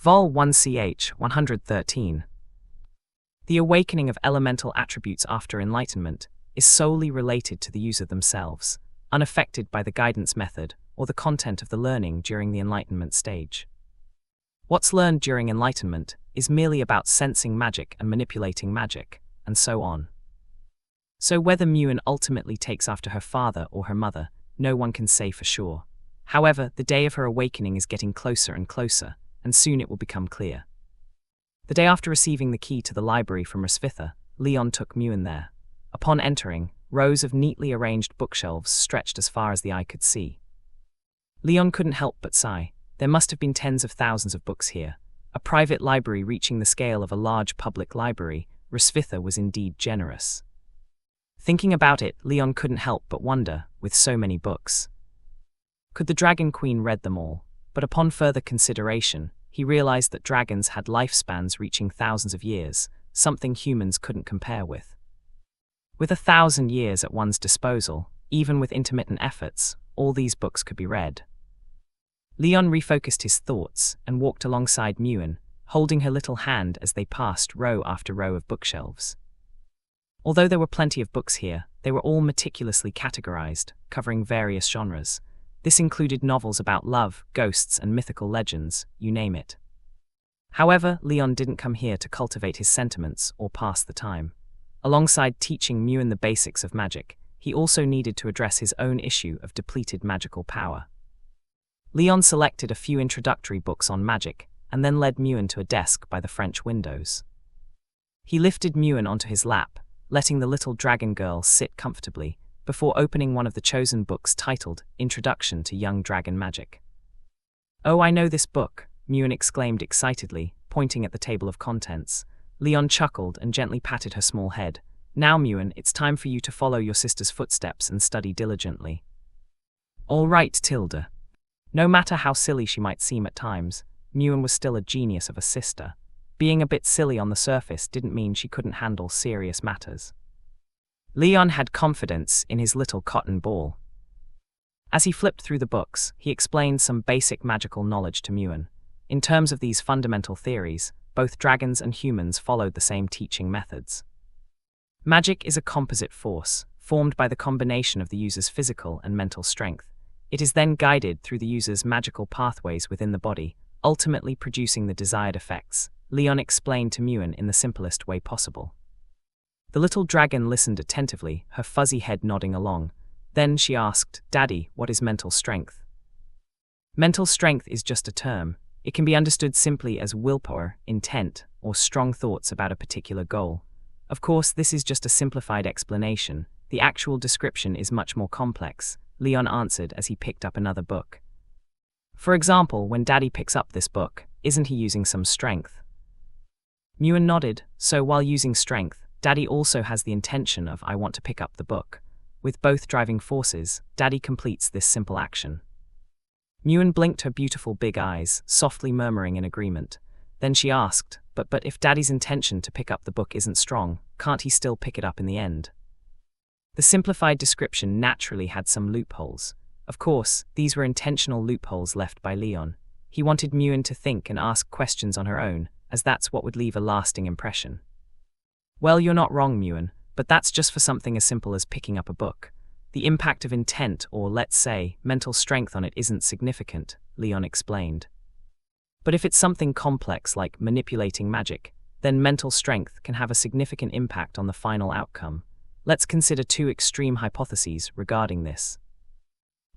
Vol 1ch 113. The awakening of elemental attributes after enlightenment is solely related to the user themselves, unaffected by the guidance method or the content of the learning during the enlightenment stage. What's learned during enlightenment is merely about sensing magic and manipulating magic, and so on. So whether Muin ultimately takes after her father or her mother, no one can say for sure. However, the day of her awakening is getting closer and closer, and soon it will become clear. The day after receiving the key to the library from Rosvitha, Leon took Muin there. Upon entering, rows of neatly arranged bookshelves stretched as far as the eye could see. Leon couldn't help but sigh. There must have been tens of thousands of books here. A private library reaching the scale of a large public library, Rosvitha was indeed generous. Thinking about it, Leon couldn't help but wonder, with so many books. Could the Dragon Queen read them all? But upon further consideration, he realized that dragons had lifespans reaching thousands of years, something humans couldn't compare with. With 1,000 years at one's disposal, even with intermittent efforts, all these books could be read. Leon refocused his thoughts and walked alongside Muin, holding her little hand as they passed row after row of bookshelves. Although there were plenty of books here, they were all meticulously categorized, covering various genres. This included novels about love, ghosts, and mythical legends, you name it. However, Leon didn't come here to cultivate his sentiments or pass the time. Alongside teaching Muin the basics of magic, he also needed to address his own issue of depleted magical power. Leon selected a few introductory books on magic, and then led Muin to a desk by the French windows. He lifted Muin onto his lap, letting the little dragon girl sit comfortably, before opening one of the chosen books titled Introduction to Young Dragon Magic. "Oh, I know this book," Muin exclaimed excitedly, pointing at the table of contents. Leon chuckled and gently patted her small head. "Now, Muin, it's time for you to follow your sister's footsteps and study diligently." "All right, Tilda." No matter how silly she might seem at times, Muin was still a genius of a sister. Being a bit silly on the surface didn't mean she couldn't handle serious matters. Leon had confidence in his little cotton ball. As he flipped through the books, he explained some basic magical knowledge to Muin. In terms of these fundamental theories, both dragons and humans followed the same teaching methods. Magic is a composite force, formed by the combination of the user's physical and mental strength. It is then guided through the user's magical pathways within the body, ultimately producing the desired effects, Leon explained to Muin in the simplest way possible. The little dragon listened attentively, her fuzzy head nodding along. Then she asked, "Daddy, what is mental strength?" Mental strength is just a term. It can be understood simply as willpower, intent, or strong thoughts about a particular goal. Of course, this is just a simplified explanation. The actual description is much more complex, Leon answered as he picked up another book. "For example, when Daddy picks up this book, isn't he using some strength?" Muin nodded. "So while using strength, Daddy also has the intention of I want to pick up the book. With both driving forces, Daddy completes this simple action." Muin blinked her beautiful big eyes, softly murmuring in agreement. Then she asked, but if Daddy's intention to pick up the book isn't strong, can't he still pick it up in the end?" The simplified description naturally had some loopholes. Of course, these were intentional loopholes left by Leon. He wanted Muin to think and ask questions on her own, as that's what would leave a lasting impression. "Well, you're not wrong, Muin, but that's just for something as simple as picking up a book. The impact of intent, or let's say, mental strength on it isn't significant," Leon explained. "But if it's something complex like manipulating magic, then mental strength can have a significant impact on the final outcome. Let's consider two extreme hypotheses regarding this."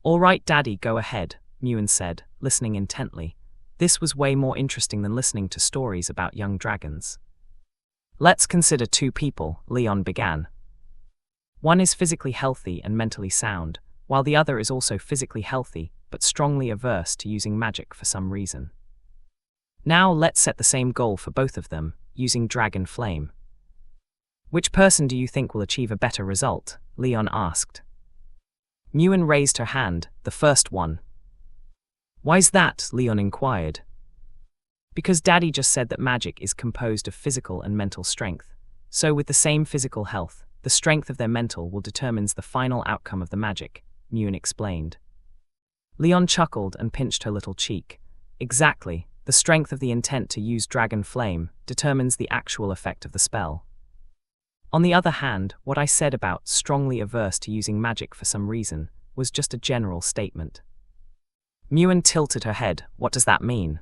"All right, Daddy, go ahead," Muin said, listening intently. This was way more interesting than listening to stories about young dragons. "Let's consider two people," Leon began. "One is physically healthy and mentally sound, while the other is also physically healthy but strongly averse to using magic for some reason. Now let's set the same goal for both of them, using Dragon Flame." "Which person do you think will achieve a better result?" Leon asked. Muin raised her hand, "The first one." "Why's that?" Leon inquired. "Because Daddy just said that magic is composed of physical and mental strength. So with the same physical health, the strength of their mental will determine the final outcome of the magic," Muin explained. Leon chuckled and pinched her little cheek. "Exactly, The strength of the intent to use dragon flame determines the actual effect of the spell. On the other hand, what I said about strongly averse to using magic for some reason was just a general statement. Muen tilted her head. What does that mean?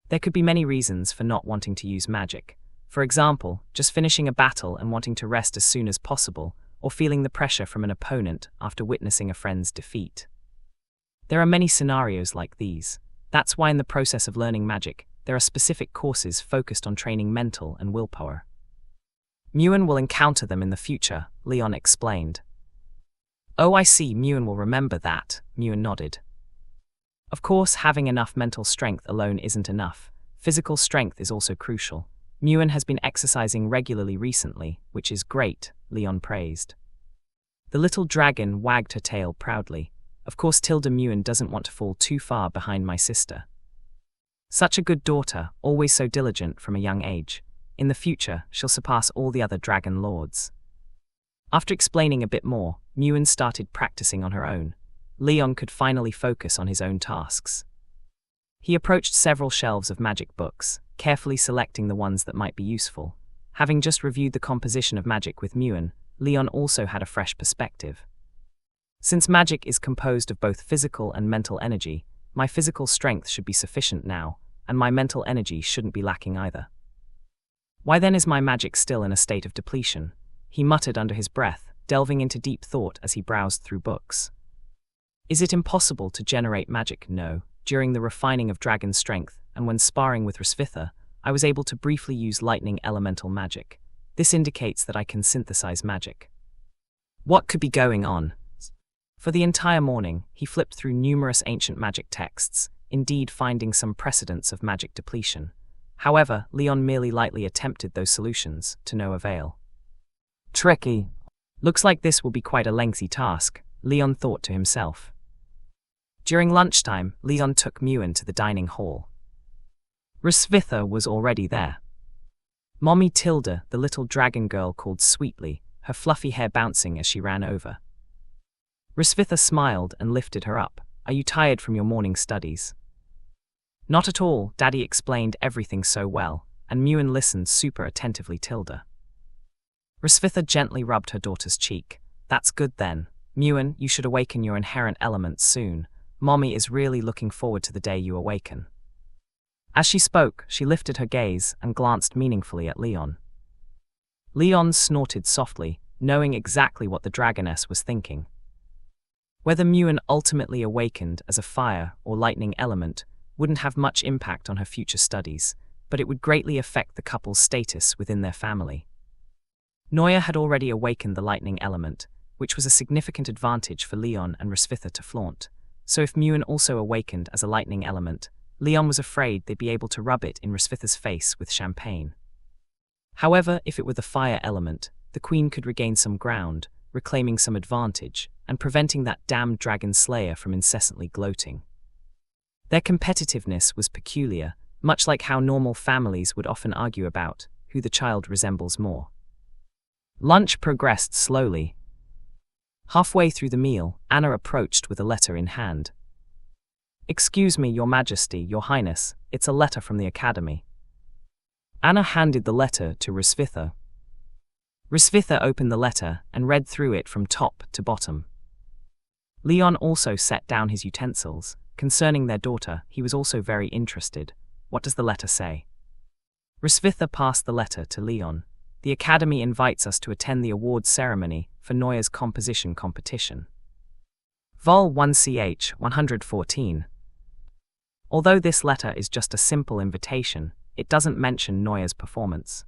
There could be many reasons for not wanting to use magic. For example, just finishing a battle and wanting to rest as soon as possible, or feeling the pressure from an opponent after witnessing a friend's defeat. There are many scenarios like these. That's why in the process of learning magic, there are specific courses focused on training mental and willpower. Muen will encounter them in the future, Leon explained. Oh, I see, Muen will remember that, Muen nodded. Of course, having enough mental strength alone isn't enough. Physical strength is also crucial. Muen has been exercising regularly recently, which is great, Leon praised. The little dragon wagged her tail proudly. Of course, Tilda Muen doesn't want to fall too far behind my sister. Such a good daughter, always so diligent from a young age. In the future, she'll surpass all the other dragon lords. After explaining a bit more, Muen started practicing on her own. Leon could finally focus on his own tasks. He approached several shelves of magic books, carefully selecting the ones that might be useful. Having just reviewed the composition of magic with Muen, Leon also had a fresh perspective. Since magic is composed of both physical and mental energy, my physical strength should be sufficient now, and my mental energy shouldn't be lacking either. Why then is my magic still in a state of depletion? He muttered under his breath, delving into deep thought as he browsed through books. Is it impossible to generate magic? No. During the refining of dragon strength, and when sparring with Rosvitha, I was able to briefly use lightning elemental magic. This indicates that I can synthesize magic. What could be going on? For the entire morning, he flipped through numerous ancient magic texts, indeed finding some precedents of magic depletion. However, Leon merely lightly attempted those solutions, to no avail. Tricky. Looks like this will be quite a lengthy task, Leon thought to himself. During lunchtime, Leon took Muen to the dining hall. Rosvitha was already there. Mommy Tilda, the little dragon girl, called sweetly, her fluffy hair bouncing as she ran over. Rosvitha smiled and lifted her up. Are you tired from your morning studies? Not at all, Daddy explained everything so well, and Muen listened super attentively. Tilda. Rosvitha gently rubbed her daughter's cheek. That's good then. Muen, you should awaken your inherent elements soon. Mommy is really looking forward to the day you awaken. As she spoke, she lifted her gaze and glanced meaningfully at Leon. Leon snorted softly, knowing exactly what the dragoness was thinking. Whether Muen ultimately awakened as a fire or lightning element wouldn't have much impact on her future studies, but it would greatly affect the couple's status within their family. Noya had already awakened the lightning element, which was a significant advantage for Leon and Rosvitha to flaunt. So if Muen also awakened as a lightning element, Leon was afraid they'd be able to rub it in Rosvitha's face with champagne. However, if it were the fire element, the queen could regain some ground, reclaiming some advantage, and preventing that damned dragon slayer from incessantly gloating. Their competitiveness was peculiar, much like how normal families would often argue about who the child resembles more. Lunch progressed slowly. Halfway through the meal, Anna approached with a letter in hand. Excuse me, Your Majesty, Your Highness, it's a letter from the Academy. Anna handed the letter to Rosvitha. Rosvitha opened the letter and read through it from top to bottom. Leon also set down his utensils. Concerning their daughter, he was also very interested. What does the letter say? Rosvitha passed the letter to Leon. The Academy invites us to attend the awards ceremony for Noya's composition competition. Vol 1ch 114. Although this letter is just a simple invitation, it doesn't mention Noya's performance.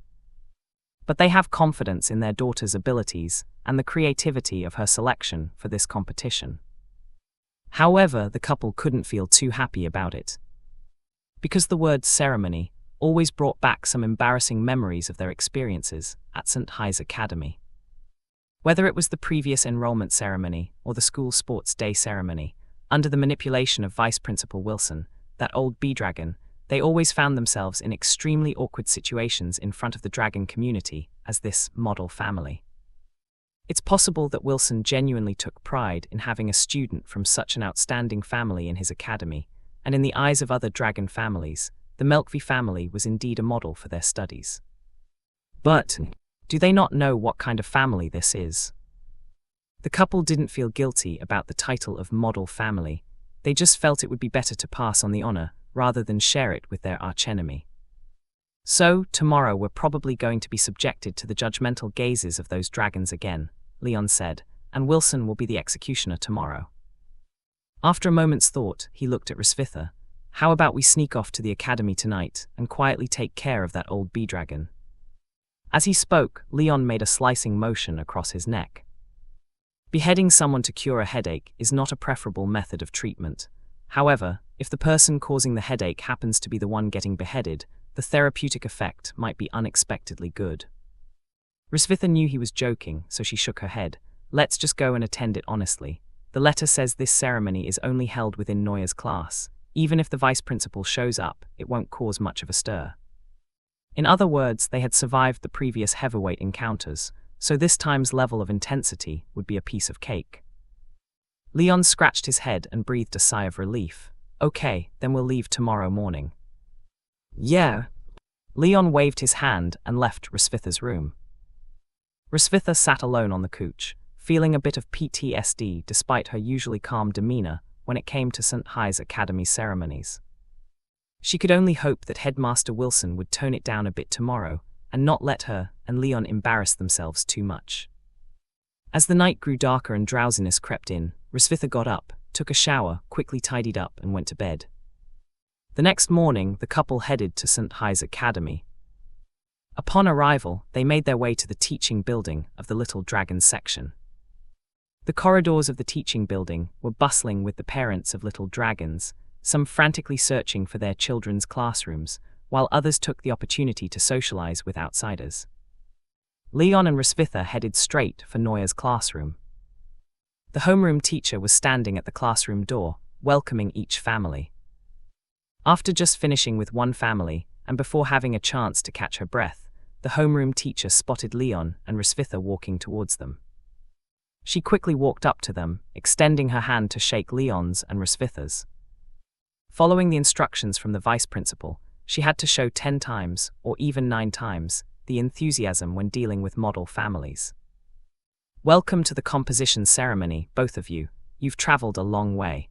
But they have confidence in their daughter's abilities and the creativity of her selection for this competition. However, the couple couldn't feel too happy about it. Because the word ceremony always brought back some embarrassing memories of their experiences at St. High's Academy. Whether it was the previous enrollment ceremony or the school sports day ceremony, under the manipulation of Vice Principal Wilson, that old bee-dragon, they always found themselves in extremely awkward situations in front of the dragon community as this model family. It's possible that Wilson genuinely took pride in having a student from such an outstanding family in his academy, and in the eyes of other dragon families, the Melkvi family was indeed a model for their studies. But do they not know what kind of family this is? The couple didn't feel guilty about the title of model family. They just felt it would be better to pass on the honor rather than share it with their archenemy. So, tomorrow we're probably going to be subjected to the judgmental gazes of those dragons again, Leon said, and Wilson will be the executioner tomorrow. After a moment's thought, he looked at Rosvitha. How about we sneak off to the academy tonight and quietly take care of that old bee-dragon? As he spoke, Leon made a slicing motion across his neck. Beheading someone to cure a headache is not a preferable method of treatment. However, if the person causing the headache happens to be the one getting beheaded, the therapeutic effect might be unexpectedly good. Rosvitha knew he was joking, so she shook her head. Let's just go and attend it honestly. The letter says this ceremony is only held within Neuer's class. Even if the vice principal shows up, it won't cause much of a stir. In other words, they had survived the previous heavyweight encounters, so this time's level of intensity would be a piece of cake. Leon scratched his head and breathed a sigh of relief. Okay, then we'll leave tomorrow morning. Yeah. Leon waved his hand and left Rosvitha's room. Rosvitha sat alone on the couch, feeling a bit of PTSD despite her usually calm demeanor when it came to St. High's Academy ceremonies. She could only hope that Headmaster Wilson would tone it down a bit tomorrow and not let her and Leon embarrass themselves too much. As the night grew darker and drowsiness crept in, Rosvitha got up, took a shower, quickly tidied up and went to bed. The next morning, the couple headed to St. High's Academy. Upon arrival, they made their way to the teaching building of the Little Dragon section. The corridors of the teaching building were bustling with the parents of little dragons, some frantically searching for their children's classrooms, while others took the opportunity to socialize with outsiders. Leon and Rosvitha headed straight for Neuer's classroom. The homeroom teacher was standing at the classroom door, welcoming each family. After just finishing with one family, and before having a chance to catch her breath, the homeroom teacher spotted Leon and Rosvitha walking towards them. She quickly walked up to them, extending her hand to shake Leon's and Rosvitha's. Following the instructions from the vice principal, she had to show 10 times, or even 9 times, the enthusiasm when dealing with model families. Welcome to the composition ceremony, both of you. You've traveled a long way.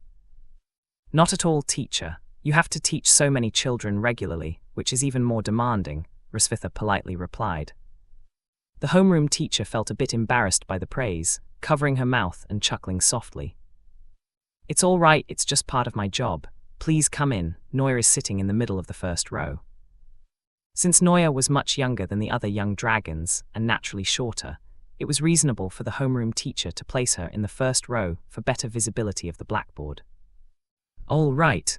Not at all, teacher. You have to teach so many children regularly, which is even more demanding, Rosvitha politely replied. The homeroom teacher felt a bit embarrassed by the praise, covering her mouth and chuckling softly. It's all right, it's just part of my job. Please come in, Neuer is sitting in the middle of the first row. Since Neuer was much younger than the other young dragons, and naturally shorter, it was reasonable for the homeroom teacher to place her in the first row for better visibility of the blackboard. All right.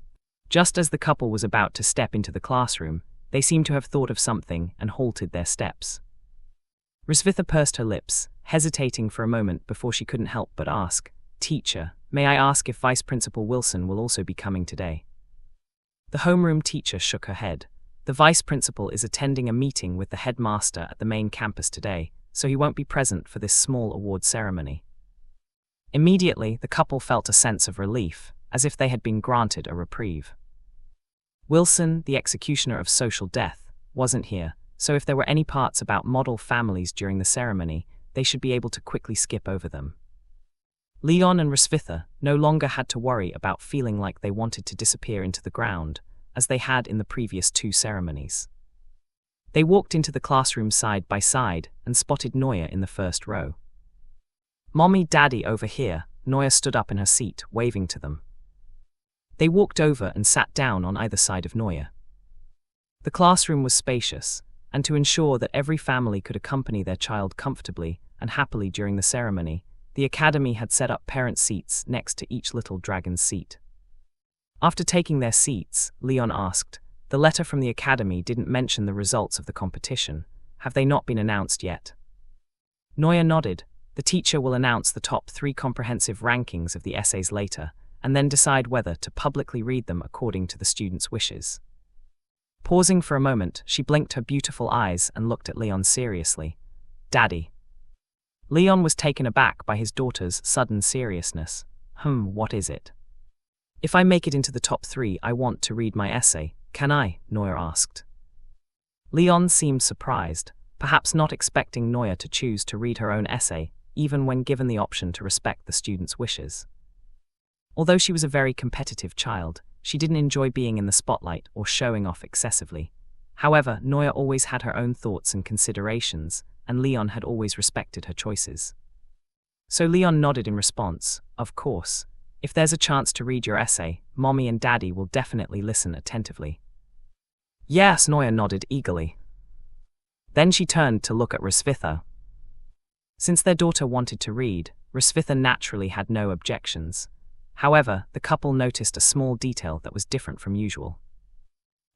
Just as the couple was about to step into the classroom, they seemed to have thought of something and halted their steps. Rosvitha pursed her lips, hesitating for a moment before she couldn't help but ask, Teacher, may I ask if Vice Principal Wilson will also be coming today? The homeroom teacher shook her head. The Vice Principal is attending a meeting with the headmaster at the main campus today, so he won't be present for this small award ceremony. Immediately, the couple felt a sense of relief, as if they had been granted a reprieve. Wilson, the executioner of social death, wasn't here, so if there were any parts about model families during the ceremony, they should be able to quickly skip over them. Leon and Rosvitha no longer had to worry about feeling like they wanted to disappear into the ground, as they had in the previous 2 ceremonies. They walked into the classroom side by side and spotted Neuer in the first row. Mommy, Daddy, over here, Neuer stood up in her seat, waving to them. They walked over and sat down on either side of Neuer. The classroom was spacious, and to ensure that every family could accompany their child comfortably and happily during the ceremony, the academy had set up parent seats next to each little dragon's seat. After taking their seats, Leon asked, The letter from the academy didn't mention the results of the competition. Have they not been announced yet? Neuer nodded. The teacher will announce the top 3 comprehensive rankings of the essays later, and then decide whether to publicly read them according to the students' wishes. Pausing for a moment, she blinked her beautiful eyes and looked at Leon seriously. Daddy. Leon was taken aback by his daughter's sudden seriousness. What is it? If I make it into the top 3, I want to read my essay. Can I? Noya asked. Leon seemed surprised, perhaps not expecting Noya to choose to read her own essay, even when given the option to respect the student's wishes. Although she was a very competitive child, she didn't enjoy being in the spotlight or showing off excessively. However, Noya always had her own thoughts and considerations, and Leon had always respected her choices. So Leon nodded in response. Of course. If there's a chance to read your essay, Mommy and Daddy will definitely listen attentively. Yes, Noya nodded eagerly. Then she turned to look at Rasvitha. Since their daughter wanted to read, Rasvitha naturally had no objections. However, the couple noticed a small detail that was different from usual.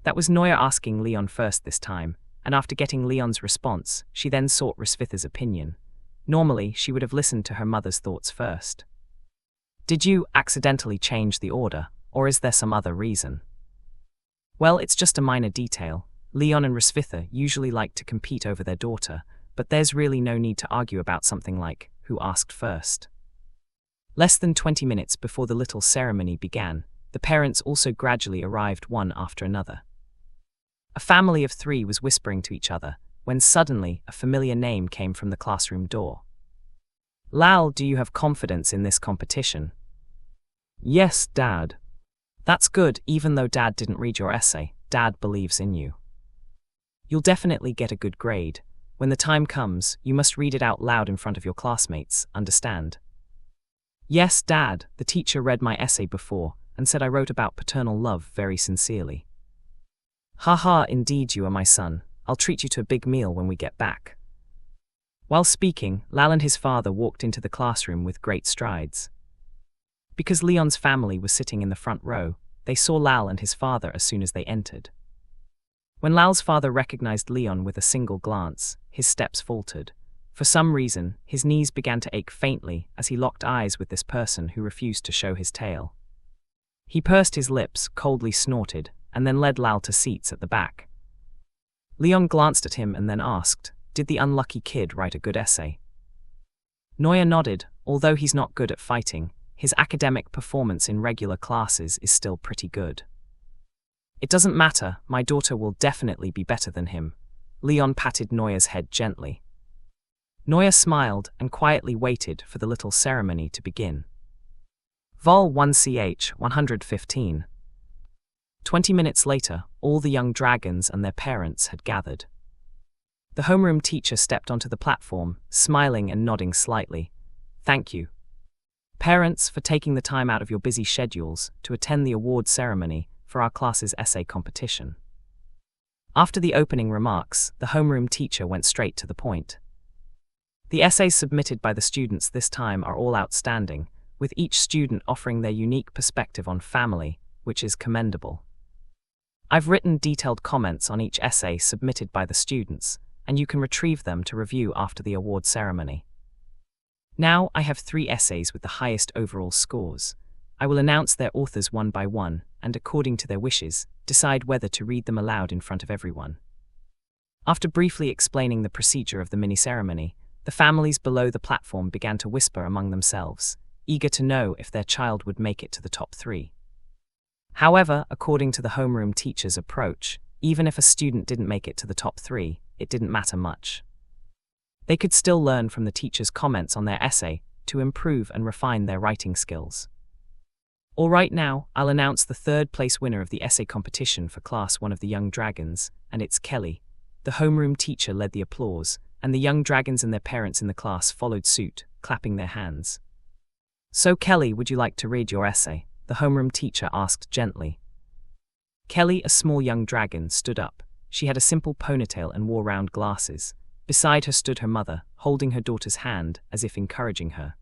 That was Noya asking Leon first this time, and after getting Leon's response, she then sought Rasvitha's opinion. Normally, she would have listened to her mother's thoughts first. Did you accidentally change the order, or is there some other reason? Well, it's just a minor detail. Leon and Rasvitha usually like to compete over their daughter, but there's really no need to argue about something like, who asked first. Less than 20 minutes before the little ceremony began, the parents also gradually arrived one after another. A family of 3 was whispering to each other, when suddenly a familiar name came from the classroom door. Lal, do you have confidence in this competition? Yes, Dad. That's good, even though Dad didn't read your essay, Dad believes in you. You'll definitely get a good grade. When the time comes, you must read it out loud in front of your classmates, understand? Yes, Dad, the teacher read my essay before and said I wrote about paternal love very sincerely. Haha, indeed you are my son. I'll treat you to a big meal when we get back. While speaking, Lal and his father walked into the classroom with great strides. Because Leon's family was sitting in the front row, they saw Lal and his father as soon as they entered. When Lal's father recognized Leon with a single glance, his steps faltered. For some reason, his knees began to ache faintly as he locked eyes with this person who refused to show his tail. He pursed his lips, coldly snorted, and then led Lal to seats at the back. Leon glanced at him and then asked, "Did the unlucky kid write a good essay?" Noya nodded. Although he's not good at fighting, his academic performance in regular classes is still pretty good. It doesn't matter, my daughter will definitely be better than him. Leon patted Noya's head gently. Noya smiled and quietly waited for the little ceremony to begin. Vol 1ch 115. 20 minutes later, all the young dragons and their parents had gathered. The homeroom teacher stepped onto the platform, smiling and nodding slightly. Thank you, parents, for taking the time out of your busy schedules to attend the award ceremony for our class's essay competition. After the opening remarks, the homeroom teacher went straight to the point. The essays submitted by the students this time are all outstanding, with each student offering their unique perspective on family, which is commendable. I've written detailed comments on each essay submitted by the students, and you can retrieve them to review after the award ceremony. Now I have 3 essays with the highest overall scores. I will announce their authors one by one, and according to their wishes, decide whether to read them aloud in front of everyone. After briefly explaining the procedure of the mini-ceremony, the families below the platform began to whisper among themselves, eager to know if their child would make it to the top 3. However, according to the homeroom teacher's approach, even if a student didn't make it to the top 3, it didn't matter much. They could still learn from the teacher's comments on their essay to improve and refine their writing skills. All right, now, I'll announce the 3rd place winner of the essay competition for Class 1 of the Young Dragons, and it's Kelly. The homeroom teacher led the applause, and the young dragons and their parents in the class followed suit, clapping their hands. So Kelly, would you like to read your essay? The homeroom teacher asked gently. Kelly, a small young dragon, stood up. She had a simple ponytail and wore round glasses. Beside her stood her mother, holding her daughter's hand as if encouraging her.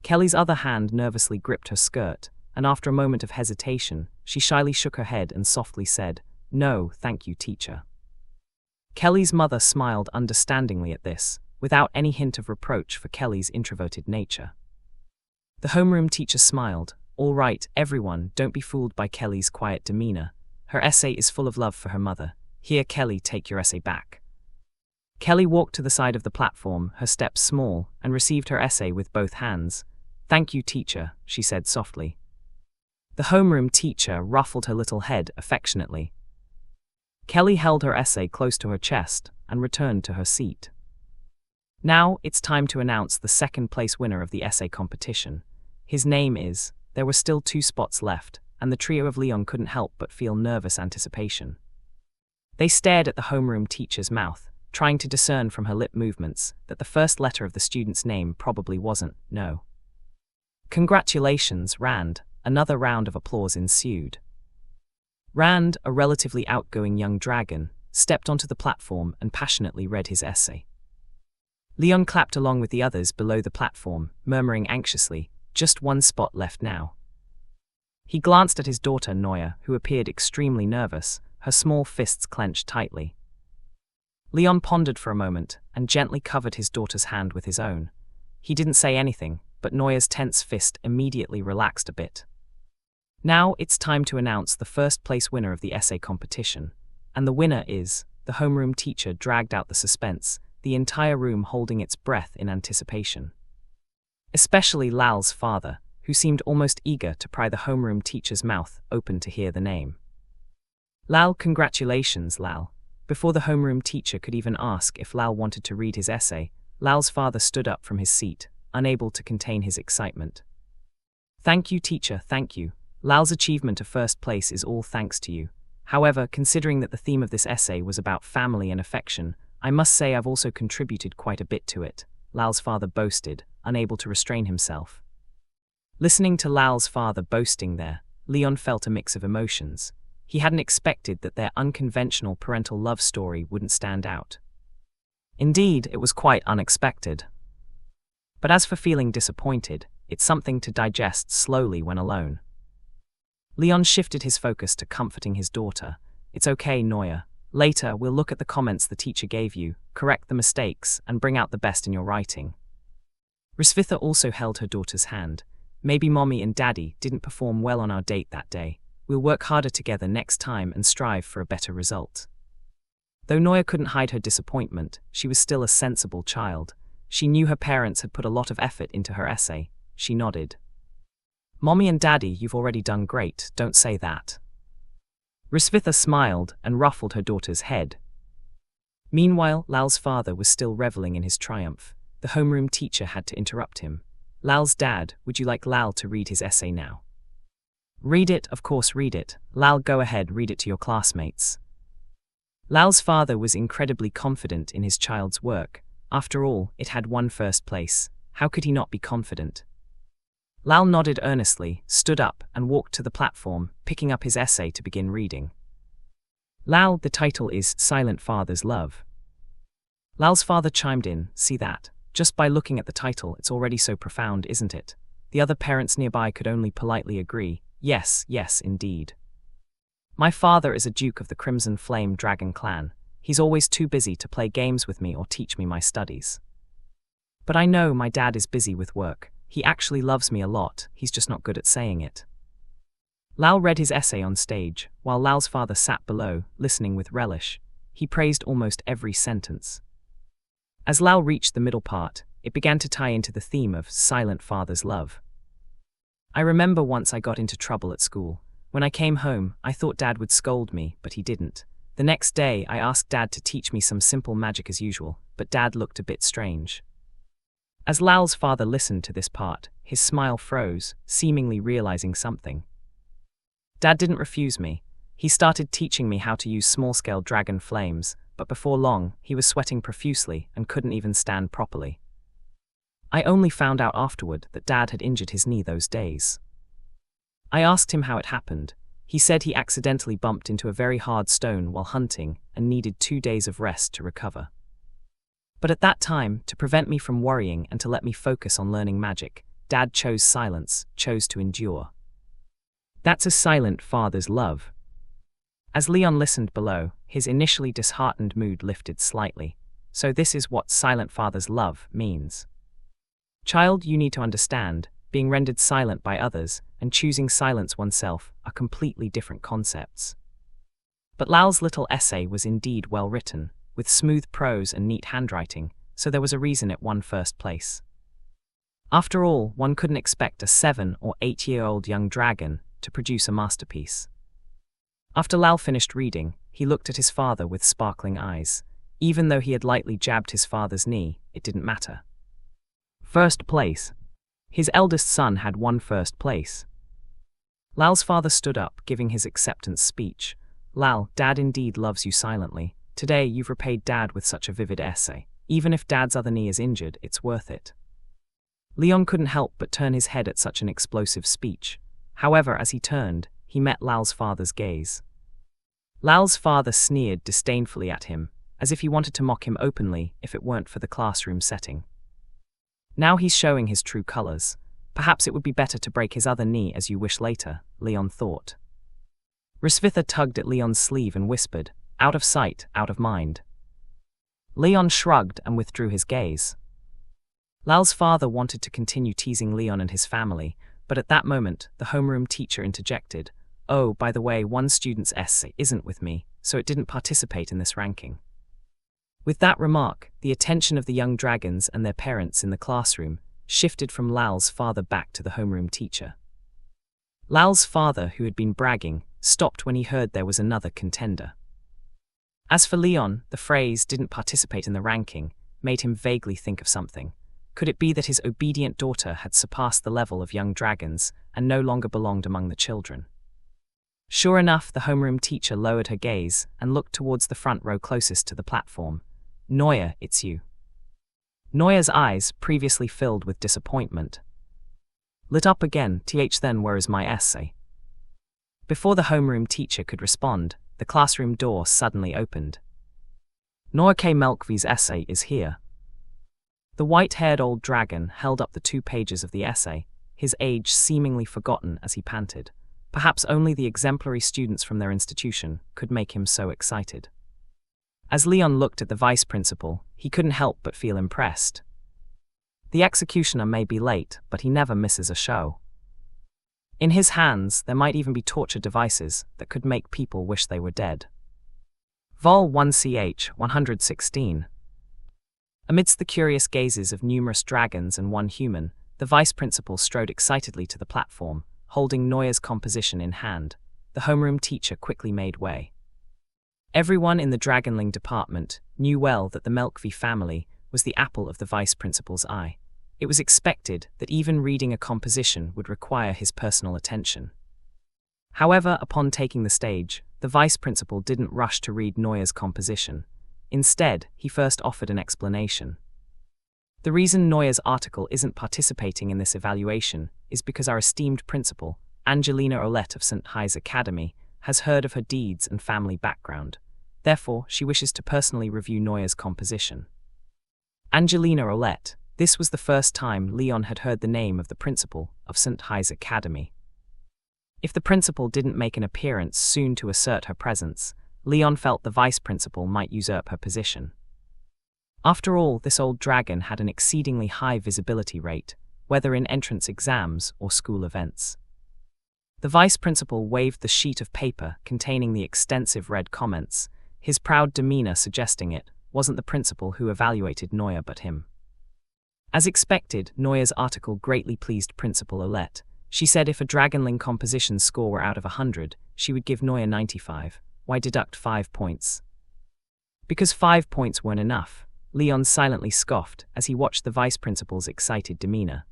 Kelly's other hand nervously gripped her skirt, and after a moment of hesitation, she shyly shook her head and softly said, "No, thank you, teacher." Kelly's mother smiled understandingly at this, without any hint of reproach for Kelly's introverted nature. The homeroom teacher smiled. All right, everyone, don't be fooled by Kelly's quiet demeanor. Her essay is full of love for her mother. Here, Kelly, take your essay back. Kelly walked to the side of the platform, her steps small, and received her essay with both hands. Thank you, teacher, she said softly. The homeroom teacher ruffled her little head affectionately. Kelly held her essay close to her chest and returned to her seat. Now it's time to announce the second-place winner of the essay competition. His name is... There were still 2 spots left, and the trio of Leon couldn't help but feel nervous anticipation. They stared at the homeroom teacher's mouth, trying to discern from her lip movements that the first letter of the student's name probably wasn't no. Congratulations, Rand. Another round of applause ensued. Rand, a relatively outgoing young dragon, stepped onto the platform and passionately read his essay. Leon clapped along with the others below the platform, murmuring anxiously, just 1 spot left now. He glanced at his daughter Noya, who appeared extremely nervous, her small fists clenched tightly. Leon pondered for a moment and gently covered his daughter's hand with his own. He didn't say anything, but Noya's tense fist immediately relaxed a bit. Now it's time to announce the first-place winner of the essay competition, and the winner is... The homeroom teacher dragged out the suspense, the entire room holding its breath in anticipation. Especially Lal's father, who seemed almost eager to pry the homeroom teacher's mouth open to hear the name. Lal, congratulations, Lal. Before the homeroom teacher could even ask if Lal wanted to read his essay, Lal's father stood up from his seat, unable to contain his excitement. Thank you, teacher, thank you. Lal's achievement of first place is all thanks to you. However, considering that the theme of this essay was about family and affection, I must say I've also contributed quite a bit to it, Lal's father boasted, unable to restrain himself. Listening to Lal's father boasting there, Leon felt a mix of emotions. He hadn't expected that their unconventional parental love story wouldn't stand out. Indeed, it was quite unexpected. But as for feeling disappointed, it's something to digest slowly when alone. Leon shifted his focus to comforting his daughter. It's okay, Noya. Later, we'll look at the comments the teacher gave you, correct the mistakes, and bring out the best in your writing. Risvitha also held her daughter's hand. Maybe Mommy and Daddy didn't perform well on our date that day. We'll work harder together next time and strive for a better result. Though Noya couldn't hide her disappointment, she was still a sensible child. She knew her parents had put a lot of effort into her essay. She nodded. Mommy and Daddy, you've already done great, don't say that. Risvitha smiled and ruffled her daughter's head. Meanwhile, Lal's father was still reveling in his triumph. The homeroom teacher had to interrupt him. Lal's dad, would you like Lal to read his essay now? Read it, of course read it. Lal, go ahead, read it to your classmates. Lal's father was incredibly confident in his child's work. After all, it had won first place. How could he not be confident? Lal nodded earnestly, stood up, and walked to the platform, picking up his essay to begin reading. Lal, the title is Silent Father's Love. Lal's father chimed in, see that? Just by looking at the title, it's already so profound, isn't it? The other parents nearby could only politely agree, yes, yes, indeed. My father is a Duke of the Crimson Flame Dragon clan. He's always too busy to play games with me or teach me my studies. But I know my dad is busy with work. He actually loves me a lot, he's just not good at saying it. Lal read his essay on stage, while Lal's father sat below, listening with relish. He praised almost every sentence. As Lal reached the middle part, it began to tie into the theme of Silent Father's Love. I remember once I got into trouble at school. When I came home, I thought Dad would scold me, but he didn't. The next day, I asked Dad to teach me some simple magic as usual, but Dad looked a bit strange. As Lal's father listened to this part, his smile froze, seemingly realizing something. Dad didn't refuse me. He started teaching me how to use small-scale dragon flames, but before long, he was sweating profusely and couldn't even stand properly. I only found out afterward that Dad had injured his knee those days. I asked him how it happened. He said he accidentally bumped into a very hard stone while hunting and needed 2 days of rest to recover. But at that time, to prevent me from worrying and to let me focus on learning magic, Dad chose silence, chose to endure. That's a silent father's love. As Leon listened below, his initially disheartened mood lifted slightly. So this is what silent father's love means. Child, you need to understand, being rendered silent by others and choosing silence oneself are completely different concepts. But Lal's little essay was indeed well written, with smooth prose and neat handwriting, so there was a reason it won first place. After all, one couldn't expect a 7- or 8-year-old young dragon to produce a masterpiece. After Lal finished reading, he looked at his father with sparkling eyes. Even though he had lightly jabbed his father's knee, it didn't matter. First place. His eldest son had won first place. Lal's father stood up, giving his acceptance speech. Lal, Dad indeed loves you silently. Today you've repaid Dad with such a vivid essay. Even if Dad's other knee is injured, it's worth it. Leon couldn't help but turn his head at such an explosive speech. However, as he turned, he met Lal's father's gaze. Lal's father sneered disdainfully at him, as if he wanted to mock him openly if it weren't for the classroom setting. Now he's showing his true colors. Perhaps it would be better to break his other knee as you wish later, Leon thought. Risvitha tugged at Leon's sleeve and whispered, "Out of sight, out of mind." Leon shrugged and withdrew his gaze. Lal's father wanted to continue teasing Leon and his family, but at that moment, the homeroom teacher interjected, "Oh, by the way, one student's essay isn't with me, so it didn't participate in this ranking." With that remark, the attention of the young dragons and their parents in the classroom shifted from Lal's father back to the homeroom teacher. Lal's father, who had been bragging, stopped when he heard there was another contender. As for Leon, the phrase "didn't participate in the ranking" made him vaguely think of something. Could it be that his obedient daughter had surpassed the level of young dragons and no longer belonged among the children? Sure enough, the homeroom teacher lowered her gaze and looked towards the front row closest to the platform. "Noya, it's you." Noya's eyes, previously filled with disappointment, lit up again. Then where is my essay? Before the homeroom teacher could respond, the classroom door suddenly opened. "Noya K. Melkvi's essay is here." The white-haired old dragon held up the 2 pages of the essay, his age seemingly forgotten as he panted. Perhaps only the exemplary students from their institution could make him so excited. As Leon looked at the vice principal, he couldn't help but feel impressed. The executioner may be late, but he never misses a show. In his hands, there might even be torture devices that could make people wish they were dead. Vol 1ch 116. Amidst the curious gazes of numerous dragons and one human, the vice principal strode excitedly to the platform, holding Noya's composition in hand. The homeroom teacher quickly made way. Everyone in the Dragonling department knew well that the Melkvi family was the apple of the vice principal's eye. It was expected that even reading a composition would require his personal attention. However, upon taking the stage, the vice principal didn't rush to read Noya's composition. Instead, he first offered an explanation. "The reason Noya's article isn't participating in this evaluation is because our esteemed principal, Angelina Olette of St. Hy's Academy, has heard of her deeds and family background. Therefore, she wishes to personally review Noya's composition." Angelina Olette. This was the first time Leon had heard the name of the principal of St. Hy's Academy. If the principal didn't make an appearance soon to assert her presence, Leon felt the vice principal might usurp her position. After all, this old dragon had an exceedingly high visibility rate, whether in entrance exams or school events. The vice principal waved the sheet of paper containing the extensive red comments, his proud demeanor suggesting it wasn't the principal who evaluated Noya but him. As expected, Noya's article greatly pleased Principal Olette. She said if a Dragonling composition score were out of 100, she would give Noya 95. Why deduct 5 points? Because 5 points weren't enough. Leon silently scoffed as he watched the vice principal's excited demeanor.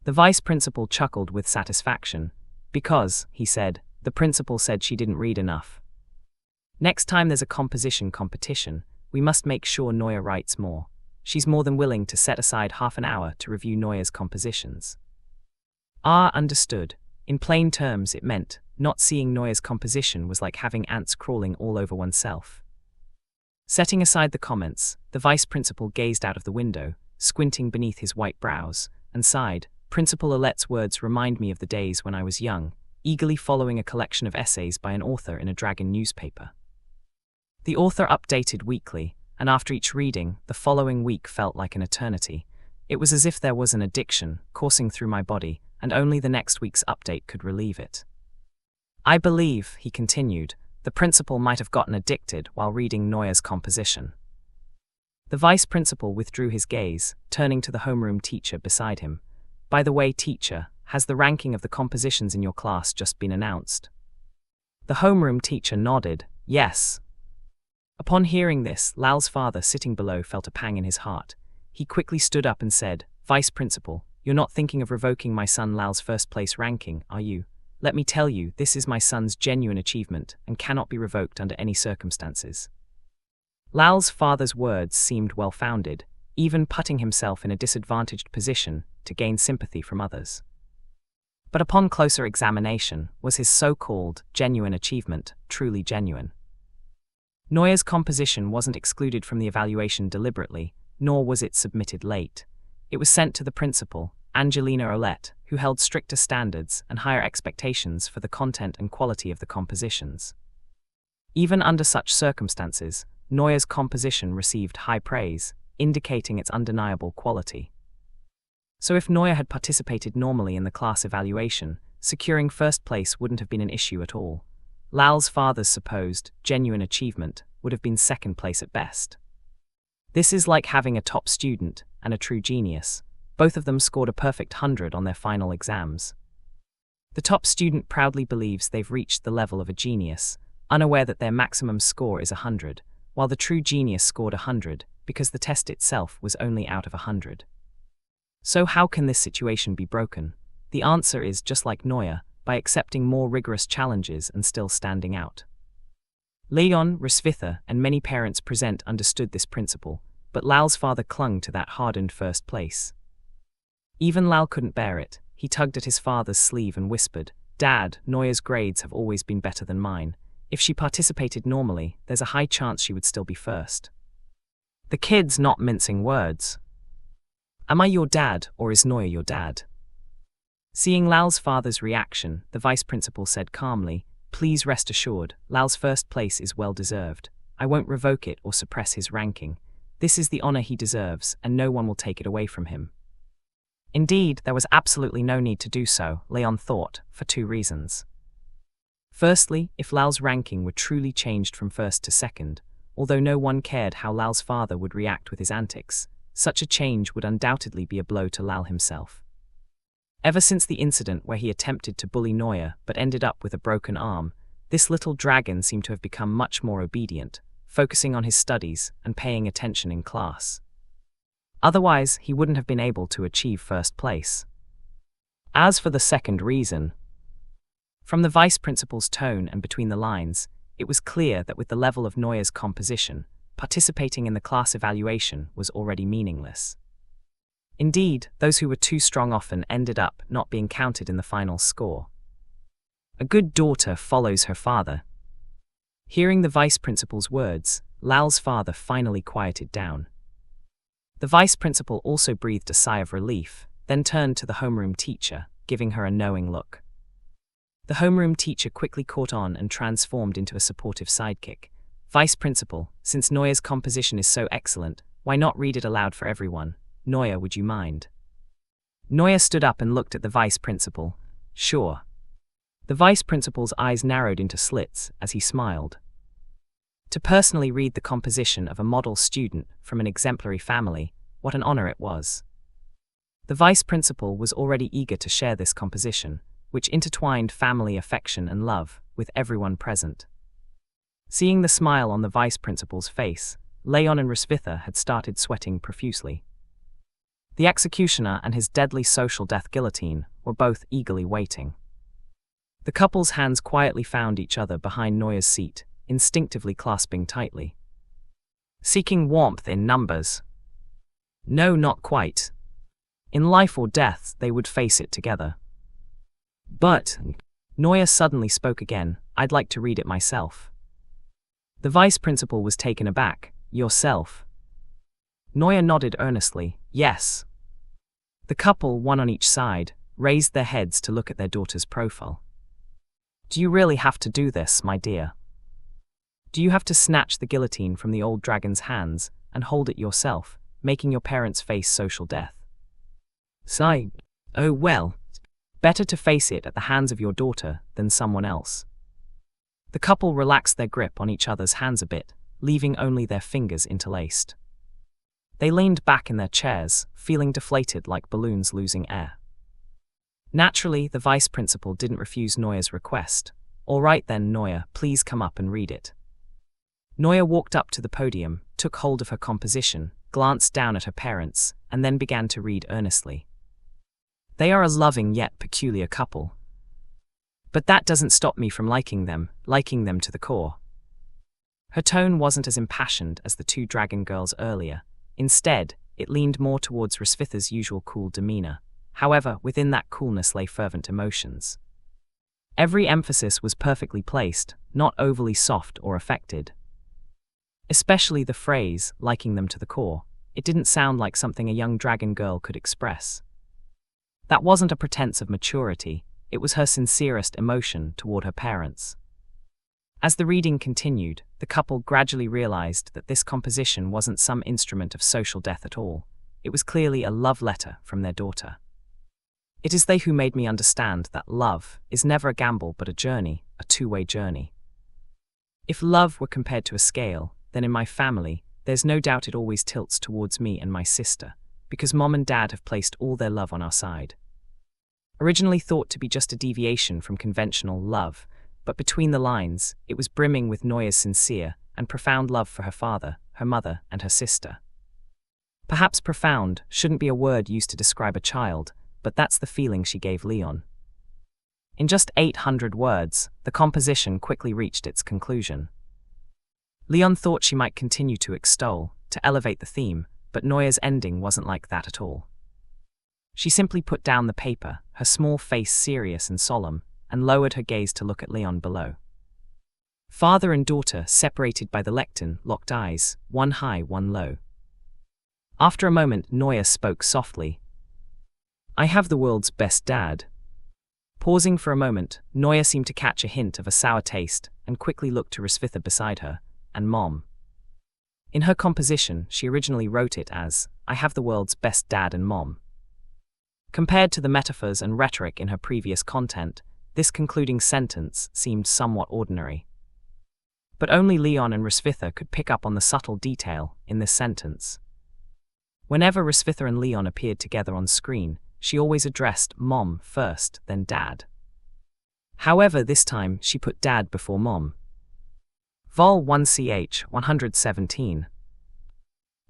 The vice principal chuckled with satisfaction. "Because," he said, "the principal said she didn't read enough. Next time there's a composition competition, we must make sure Noya writes more. She's more than willing to set aside half an hour to review Noya's compositions." Ah, understood. In plain terms, it meant not seeing Noya's composition was like having ants crawling all over oneself. Setting aside the comments, the vice principal gazed out of the window, squinting beneath his white brows, and sighed. "Principal Olette's words remind me of the days when I was young, eagerly following a collection of essays by an author in a dragon newspaper. The author updated weekly, and after each reading, the following week felt like an eternity. It was as if there was an addiction coursing through my body, and only the next week's update could relieve it. I believe," he continued, "the principal might have gotten addicted while reading Noya's composition." The vice principal withdrew his gaze, turning to the homeroom teacher beside him. "By the way, teacher, has the ranking of the compositions in your class just been announced? The homeroom teacher nodded, yes. Upon hearing this, Lal's father sitting below felt a pang in his heart. He quickly stood up and said, Vice Principal, you're not thinking of revoking my son Lal's first-place ranking, are you? Let me tell you, this is my son's genuine achievement and cannot be revoked under any circumstances. Lal's father's words seemed well-founded, even putting himself in a disadvantaged position to gain sympathy from others. But upon closer examination, was his so-called genuine achievement truly genuine? Neuer's composition wasn't excluded from the evaluation deliberately, nor was it submitted late. It was sent to the principal, Angelina Olette, who held stricter standards and higher expectations for the content and quality of the compositions. Even under such circumstances, Neuer's composition received high praise, indicating its undeniable quality. So if Neuer had participated normally in the class evaluation, securing first place wouldn't have been an issue at all. Lal's father's supposed genuine achievement would have been second place at best. This is like having a top student and a true genius. Both of them scored a perfect 100 on their final exams. The top student proudly believes they've reached the level of a genius, unaware that their maximum score is 100, while the true genius scored 100 because the test itself was only out of 100. So how can this situation be broken? The answer is just like Neuer, by accepting more rigorous challenges and still standing out. Leon, Roswitha, and many parents present understood this principle, but Lal's father clung to that hardened first place. Even Lal couldn't bear it. He tugged at his father's sleeve and whispered, Dad, Neuer's grades have always been better than mine. If she participated normally, there's a high chance she would still be first. The kid's not mincing words. Am I your dad, or is Neuer your dad? Seeing Lal's father's reaction, the vice principal said calmly, Please rest assured, Lal's first place is well deserved. I won't revoke it or suppress his ranking. This is the honor he deserves, and no one will take it away from him. Indeed, there was absolutely no need to do so, Leon thought, for two reasons. Firstly, if Lal's ranking were truly changed from first to second, although no one cared how Lal's father would react with his antics, such a change would undoubtedly be a blow to Lal himself. Ever since the incident where he attempted to bully Neuer but ended up with a broken arm, this little dragon seemed to have become much more obedient, focusing on his studies and paying attention in class. Otherwise, he wouldn't have been able to achieve first place. As for the second reason, from the vice principal's tone and between the lines, it was clear that with the level of Neuer's composition, participating in the class evaluation was already meaningless. Indeed, those who were too strong often ended up not being counted in the final score. A good daughter follows her father. Hearing the vice principal's words, Lal's father finally quieted down. The vice principal also breathed a sigh of relief, then turned to the homeroom teacher, giving her a knowing look. The homeroom teacher quickly caught on and transformed into a supportive sidekick. Vice principal, since Neuer's composition is so excellent, why not read it aloud for everyone? Neuer, would you mind? Neuer stood up and looked at the vice principal. Sure. The vice principal's eyes narrowed into slits as he smiled. To personally read the composition of a model student from an exemplary family, what an honor it was. The vice principal was already eager to share this composition, which intertwined family affection and love with everyone present. Seeing the smile on the vice principal's face, Leon and Roswitha had started sweating profusely. The executioner and his deadly social death guillotine were both eagerly waiting. The couple's hands quietly found each other behind Neuer's seat, instinctively clasping tightly. Seeking warmth in numbers. No, not quite. In life or death, they would face it together. But, Neuer suddenly spoke again, I'd like to read it myself. The vice principal was taken aback. Yourself? Neuer nodded earnestly, yes. The couple, one on each side, raised their heads to look at their daughter's profile. Do you really have to do this, my dear? Do you have to snatch the guillotine from the old dragon's hands and hold it yourself, making your parents face social death? Sigh. Oh well, better to face it at the hands of your daughter than someone else. The couple relaxed their grip on each other's hands a bit, leaving only their fingers interlaced. They leaned back in their chairs, feeling deflated like balloons losing air. Naturally, the vice principal didn't refuse Neuer's request. "All right then, Neuer, please come up and read it." Neuer walked up to the podium, took hold of her composition, glanced down at her parents, and then began to read earnestly. "They are a loving yet peculiar couple. But that doesn't stop me from liking them to the core." Her tone wasn't as impassioned as the two dragon girls earlier. Instead, it leaned more towards Rosvitha's usual cool demeanor. However, within that coolness lay fervent emotions. Every emphasis was perfectly placed, not overly soft or affected. Especially the phrase, "liking them to the core." It didn't sound like something a young dragon girl could express. That wasn't a pretense of maturity, it was her sincerest emotion toward her parents. As the reading continued, the couple gradually realized that this composition wasn't some instrument of social death at all. It was clearly a love letter from their daughter. "It is they who made me understand that love is never a gamble but a journey, a two-way journey. If love were compared to a scale, then in my family, there's no doubt it always tilts towards me and my sister, because Mom and Dad have placed all their love on our side." Originally thought to be just a deviation from conventional love, but between the lines, it was brimming with Neuer's sincere and profound love for her father, her mother, and her sister. Perhaps profound shouldn't be a word used to describe a child, but that's the feeling she gave Leon. In just 800 words, the composition quickly reached its conclusion. Leon thought she might continue to extol, to elevate the theme, but Neuer's ending wasn't like that at all. She simply put down the paper, her small face serious and solemn, and lowered her gaze to look at Leon below. Father and daughter, separated by the lectern, locked eyes, one high, one low. After a moment, Neuer spoke softly. "I have the world's best dad." Pausing for a moment, Neuer seemed to catch a hint of a sour taste and quickly looked to Rosvitha beside her, and Mom. In her composition, she originally wrote it as, "I have the world's best dad and Mom." Compared to the metaphors and rhetoric in her previous content, this concluding sentence seemed somewhat ordinary. But only Leon and Rosvitha could pick up on the subtle detail in this sentence. Whenever Rosvitha and Leon appeared together on screen, she always addressed Mom first, then Dad. However, this time she put Dad before Mom. Vol 1ch 117.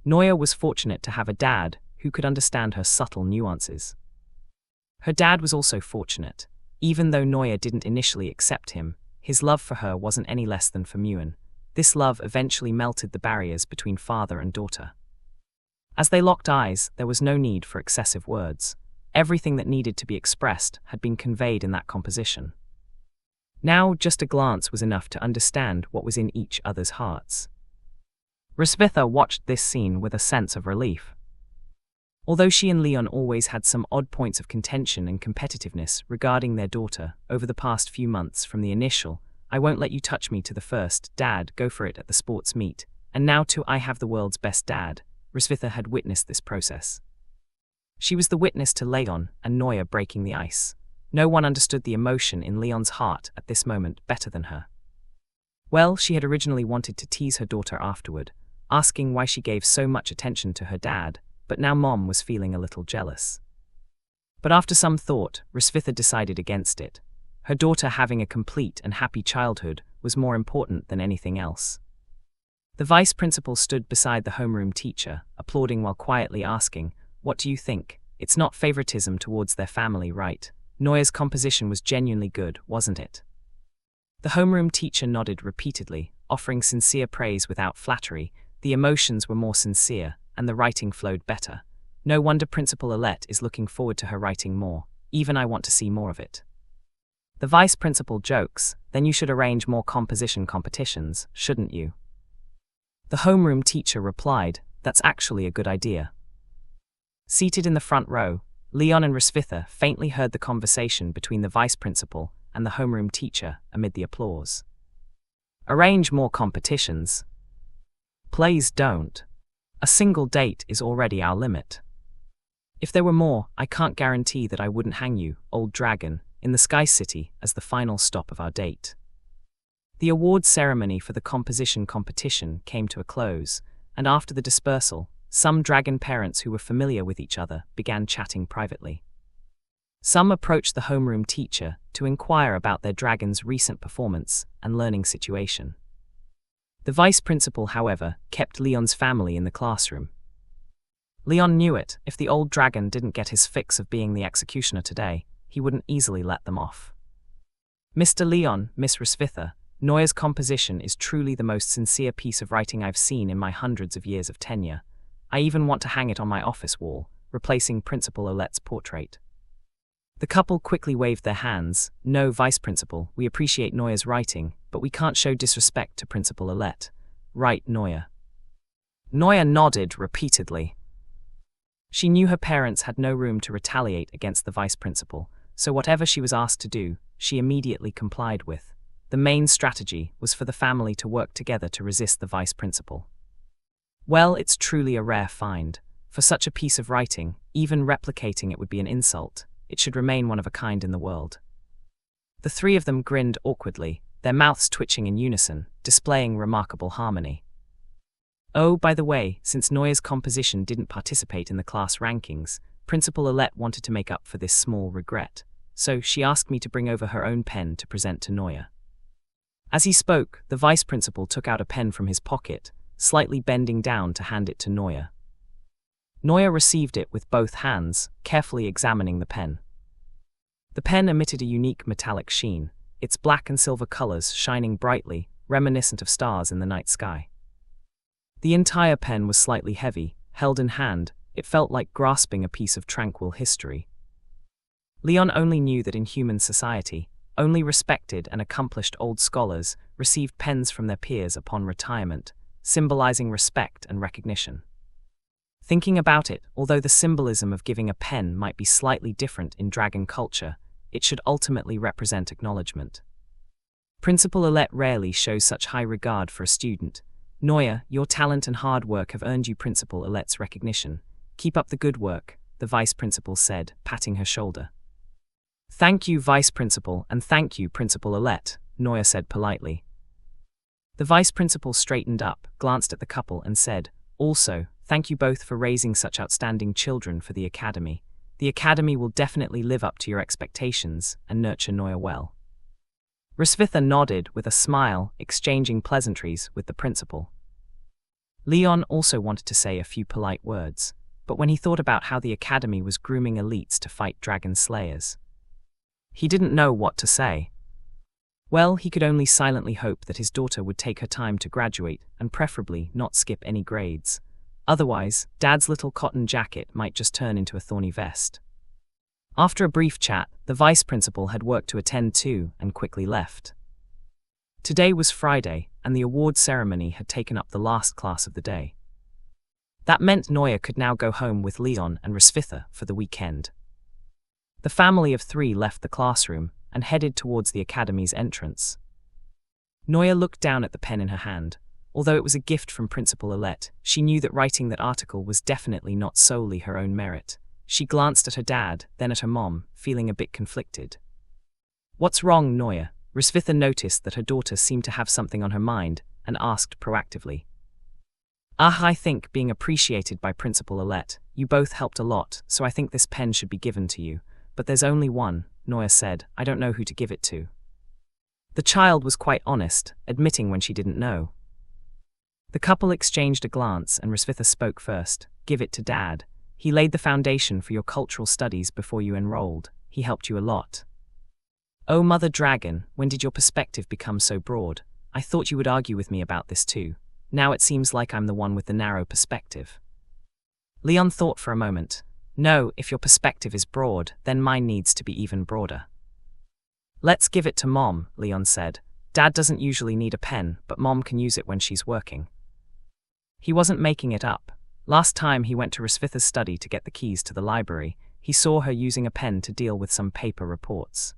Neuer was fortunate to have a dad who could understand her subtle nuances. Her dad was also fortunate. Even though Neuer didn't initially accept him, his love for her wasn't any less than for Muen. This love eventually melted the barriers between father and daughter. As they locked eyes, there was no need for excessive words. Everything that needed to be expressed had been conveyed in that composition. Now, just a glance was enough to understand what was in each other's hearts. Rosvitha watched this scene with a sense of relief. Although she and Leon always had some odd points of contention and competitiveness regarding their daughter over the past few months, from the initial, "I won't let you touch me," to the first, "Dad, go for it" at the sports meet, and now to "I have the world's best dad," Rosvitha had witnessed this process. She was the witness to Leon and Neuer breaking the ice. No one understood the emotion in Leon's heart at this moment better than her. Well, she had originally wanted to tease her daughter afterward, asking why she gave so much attention to her dad, but now Mom was feeling a little jealous. But after some thought, Rosvitha decided against it. Her daughter having a complete and happy childhood was more important than anything else. The vice principal stood beside the homeroom teacher, applauding while quietly asking, "What do you think? It's not favoritism towards their family, right? Neuer's composition was genuinely good, wasn't it?" The homeroom teacher nodded repeatedly, offering sincere praise without flattery. The emotions were more sincere, and the writing flowed better. No wonder Principal Alette is looking forward to her writing more. Even I want to see more of it. The vice principal jokes, "Then you should arrange more composition competitions, shouldn't you?" The homeroom teacher replied, "That's actually a good idea." Seated in the front row, Leon and Rosvitha faintly heard the conversation between the vice principal and the homeroom teacher amid the applause. "Arrange more competitions? Please don't. A single date is already our limit. If there were more, I can't guarantee that I wouldn't hang you, old dragon, in the Sky City as the final stop of our date." The award ceremony for the composition competition came to a close, and after the dispersal, some dragon parents who were familiar with each other began chatting privately. Some approached the homeroom teacher to inquire about their dragon's recent performance and learning situation. The vice principal, however, kept Leon's family in the classroom. Leon knew it. If the old dragon didn't get his fix of being the executioner today, he wouldn't easily let them off. Mr. Leon, Miss Risvitha, Neuer's composition is truly the most sincere piece of writing I've seen in my hundreds of years of tenure. I even want to hang it on my office wall, replacing Principal Olette's portrait. The couple quickly waved their hands. No, Vice Principal, we appreciate Neuer's writing, but we can't show disrespect to Principal Olette. Right, Neuer? Neuer nodded repeatedly. She knew her parents had no room to retaliate against the vice principal, so whatever she was asked to do, she immediately complied with. The main strategy was for the family to work together to resist the vice principal. Well, it's truly a rare find. For such a piece of writing, even replicating it would be an insult. It should remain one of a kind in the world. The three of them grinned awkwardly, their mouths twitching in unison, displaying remarkable harmony. Oh, by the way, since Neuer's composition didn't participate in the class rankings, Principal Olette wanted to make up for this small regret, so she asked me to bring over her own pen to present to Neuer. As he spoke, the vice principal took out a pen from his pocket, slightly bending down to hand it to Neuer. Neuer received it with both hands, carefully examining the pen. The pen emitted a unique metallic sheen, its black and silver colors shining brightly, reminiscent of stars in the night sky. The entire pen was slightly heavy. Held in hand, it felt like grasping a piece of tranquil history. Leon only knew that in human society, only respected and accomplished old scholars received pens from their peers upon retirement, symbolizing respect and recognition. Thinking about it, although the symbolism of giving a pen might be slightly different in dragon culture, it should ultimately represent acknowledgement. Principal Olette rarely shows such high regard for a student. Neuer, your talent and hard work have earned you Principal Olette's recognition. Keep up the good work, the vice principal said, patting her shoulder. Thank you, vice principal, and thank you, Principal Olette, Neuer said politely. The vice principal straightened up, glanced at the couple and said, also, thank you both for raising such outstanding children for the academy. The academy will definitely live up to your expectations and nurture Neuer well. Risvitha nodded with a smile, exchanging pleasantries with the principal. Leon also wanted to say a few polite words, but when he thought about how the academy was grooming elites to fight dragon slayers, he didn't know what to say. Well, he could only silently hope that his daughter would take her time to graduate and preferably not skip any grades. Otherwise, Dad's little cotton jacket might just turn into a thorny vest. After a brief chat, the vice principal had work to attend to and quickly left. Today was Friday, and the award ceremony had taken up the last class of the day. That meant Neuer could now go home with Leon and Risvitha for the weekend. The family of three left the classroom and headed towards the academy's entrance. Neuer looked down at the pen in her hand. Although it was a gift from Principal Olette, she knew that writing that article was definitely not solely her own merit. She glanced at her dad, then at her mom, feeling a bit conflicted. What's wrong, Neuer? Risvitha noticed that her daughter seemed to have something on her mind and asked proactively. I think being appreciated by Principal Olette. You both helped a lot, so I think this pen should be given to you. But there's only one, Neuer said. I don't know who to give it to. The child was quite honest, admitting when she didn't know. The couple exchanged a glance and Risvitha spoke first. Give it to Dad. He laid the foundation for your cultural studies before you enrolled. He helped you a lot. Oh, Mother Dragon, when did your perspective become so broad? I thought you would argue with me about this too. Now it seems like I'm the one with the narrow perspective. Leon thought for a moment. No, if your perspective is broad, then mine needs to be even broader. Let's give it to Mom, Leon said. Dad doesn't usually need a pen, but Mom can use it when she's working. He wasn't making it up. Last time he went to Risvitha's study to get the keys to the library, he saw her using a pen to deal with some paper reports.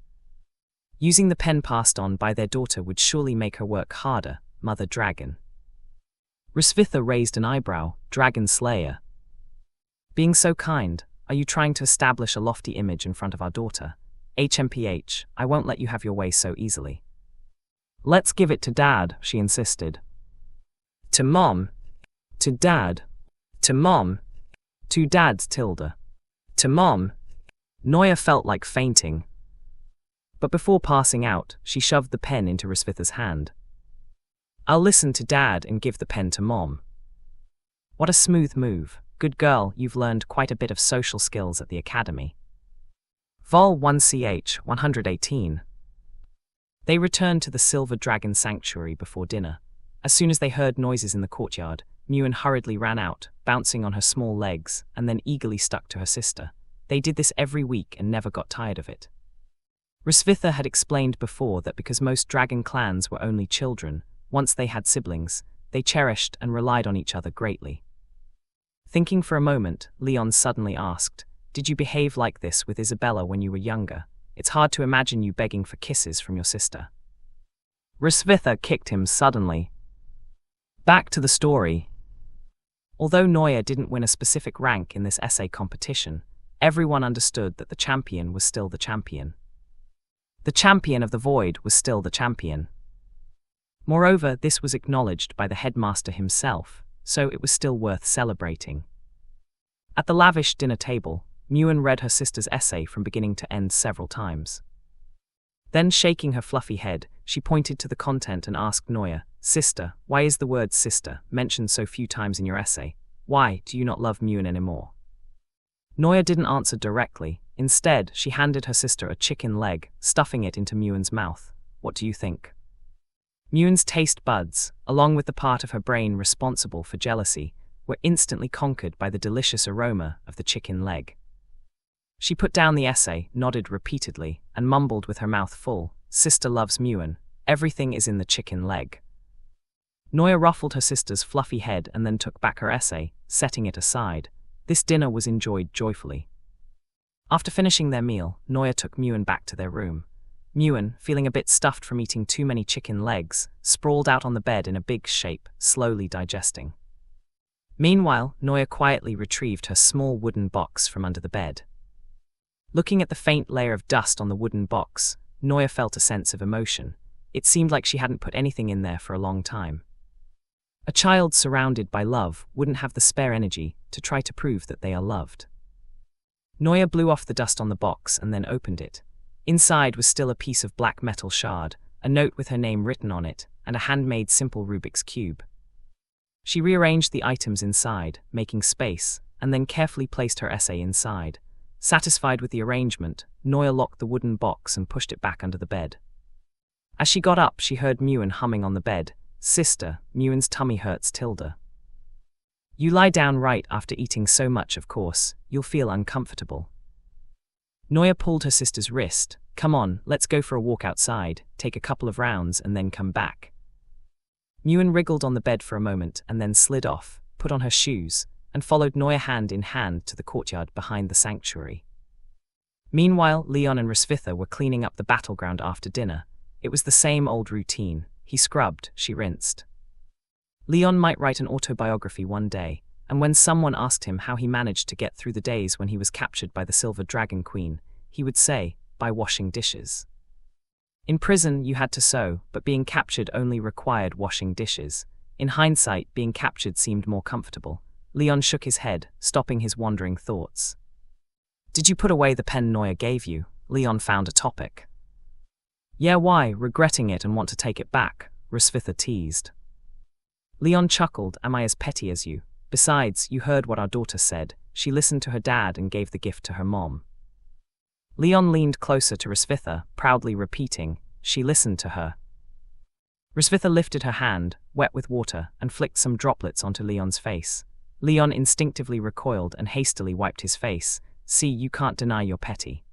Using the pen passed on by their daughter would surely make her work harder, Mother Dragon. Risvitha raised an eyebrow. Dragon Slayer. Being so kind, are you trying to establish a lofty image in front of our daughter? HMPH, I won't let you have your way so easily. Let's give it to Dad, she insisted. To Mom. To Dad. To Mom. To Dad's Tilda. To Mom. Noya felt like fainting. But before passing out, she shoved the pen into Rosvitha's hand. "I'll listen to Dad and give the pen to Mom." "What a smooth move. Good girl, you've learned quite a bit of social skills at the academy." Vol 1ch 118. They returned to the Silver Dragon Sanctuary before dinner. As soon as they heard noises in the courtyard, Muin hurriedly ran out, bouncing on her small legs, and then eagerly stuck to her sister. They did this every week and never got tired of it. Rosvitha had explained before that because most dragon clans were only children, once they had siblings, they cherished and relied on each other greatly. Thinking for a moment, Leon suddenly asked, "Did you behave like this with Isabella when you were younger? It's hard to imagine you begging for kisses from your sister." Rosvitha kicked him suddenly. Back to the story. Although Noya didn't win a specific rank in this essay competition, everyone understood that the champion was still the champion. The champion of the void was still the champion. Moreover, this was acknowledged by the headmaster himself, so it was still worth celebrating. At the lavish dinner table, Muin read her sister's essay from beginning to end several times. Then, shaking her fluffy head, she pointed to the content and asked Noya, "Sister, why is the word sister mentioned so few times in your essay? Why do you not love Muin anymore?" Noya didn't answer directly. Instead, she handed her sister a chicken leg, stuffing it into Muin's mouth. "What do you think?" Muin's taste buds, along with the part of her brain responsible for jealousy, were instantly conquered by the delicious aroma of the chicken leg. She put down the essay, nodded repeatedly, and mumbled with her mouth full, "Sister loves Muin. Everything is in the chicken leg." Noya ruffled her sister's fluffy head and then took back her essay, setting it aside. This dinner was enjoyed joyfully. After finishing their meal, Noya took Muin back to their room. Muin, feeling a bit stuffed from eating too many chicken legs, sprawled out on the bed in a big shape, slowly digesting. Meanwhile, Noya quietly retrieved her small wooden box from under the bed. Looking at the faint layer of dust on the wooden box, Noya felt a sense of emotion. It seemed like she hadn't put anything in there for a long time. A child surrounded by love wouldn't have the spare energy to try to prove that they are loved. Noya blew off the dust on the box and then opened it. Inside was still a piece of black metal shard, a note with her name written on it, and a handmade simple Rubik's Cube. She rearranged the items inside, making space, and then carefully placed her essay inside. Satisfied with the arrangement, Noya locked the wooden box and pushed it back under the bed. As she got up, she heard Muin humming on the bed, "Sister, Muin's tummy hurts tilde. You lie down right after eating so much, of course, you'll feel uncomfortable." Noya pulled her sister's wrist. "Come on, let's go for a walk outside, take a couple of rounds and then come back." Muin wriggled on the bed for a moment and then slid off, put on her shoes, and followed Noya hand in hand to the courtyard behind the sanctuary. Meanwhile, Leon and Rosvitha were cleaning up the battleground after dinner. It was the same old routine. He scrubbed, she rinsed. Leon might write an autobiography one day, and when someone asked him how he managed to get through the days when he was captured by the Silver Dragon Queen, he would say, "By washing dishes." In prison, you had to sew, but being captured only required washing dishes. In hindsight, being captured seemed more comfortable. Leon shook his head, stopping his wandering thoughts. "Did you put away the pen Noya gave you?" Leon found a topic. "Yeah, why? Regretting it and want to take it back," Rosvitha teased. Leon chuckled, "Am I as petty as you? Besides, you heard what our daughter said. She listened to her dad and gave the gift to her mom." Leon leaned closer to Rosvitha, proudly repeating, "She listened to her." Rosvitha lifted her hand, wet with water, and flicked some droplets onto Leon's face. Leon instinctively recoiled and hastily wiped his face. "See, you can't deny you're petty."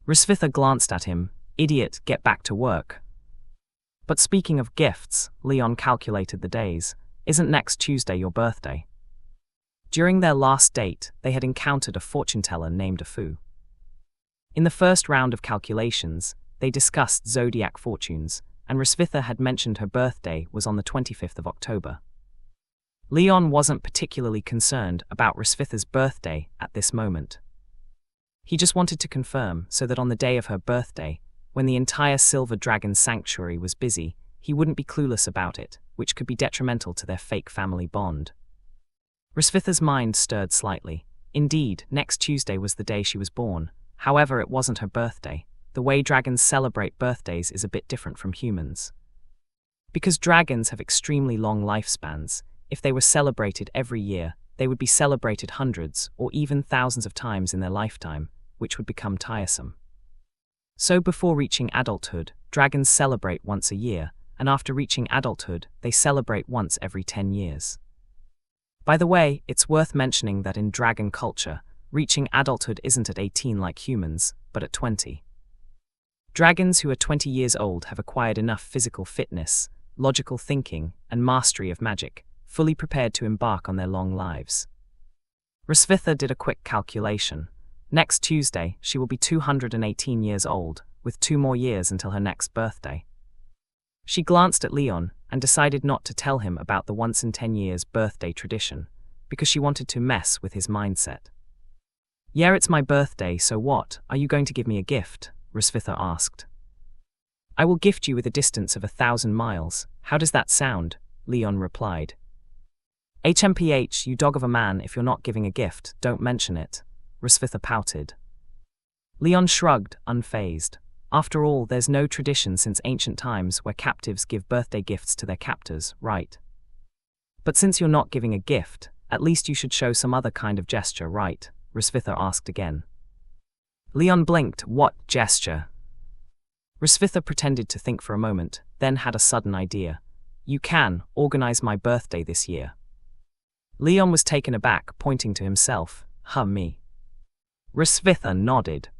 Rosvitha glanced at him. "Idiot, get back to work." But speaking of gifts, Leon calculated the days. "Isn't next Tuesday your birthday?" During their last date, they had encountered a fortune teller named Afu. In the first round of calculations, they discussed zodiac fortunes, and Rosvitha had mentioned her birthday was on the 25th of October. Leon wasn't particularly concerned about Rosvitha's birthday at this moment. He just wanted to confirm so that on the day of her birthday, when the entire Silver Dragon Sanctuary was busy, he wouldn't be clueless about it, which could be detrimental to their fake family bond. Rosvitha's mind stirred slightly. Indeed, next Tuesday was the day she was born. However, it wasn't her birthday. The way dragons celebrate birthdays is a bit different from humans. Because dragons have extremely long lifespans, if they were celebrated every year, they would be celebrated hundreds or even thousands of times in their lifetime, which would become tiresome. So before reaching adulthood, dragons celebrate once a year, and after reaching adulthood, they celebrate once every 10 years. By the way, it's worth mentioning that in dragon culture, reaching adulthood isn't at 18 like humans, but at 20. Dragons who are 20 years old have acquired enough physical fitness, logical thinking, and mastery of magic, fully prepared to embark on their long lives. Hrisvitha did a quick calculation. Next Tuesday, she will be 218 years old, with 2 more years until her next birthday. She glanced at Leon and decided not to tell him about the once in 10 years birthday tradition, because she wanted to mess with his mindset. "Yeah, it's my birthday, so what? Are you going to give me a gift?" Hrisvitha asked. "I will gift you with a distance of 1,000 miles. How does that sound?" Leon replied. "HMPH, you dog of a man, if you're not giving a gift, don't mention it," Hrisvitha pouted. Leon shrugged, unfazed. After all, there's no tradition since ancient times where captives give birthday gifts to their captors, right? "But since you're not giving a gift, at least you should show some other kind of gesture, right?" Hrisvitha asked again. Leon blinked. "What gesture?" Hrisvitha pretended to think for a moment, then had a sudden idea. "You can organize my birthday this year." Leon was taken aback, pointing to himself. Me." Hrisvitha nodded.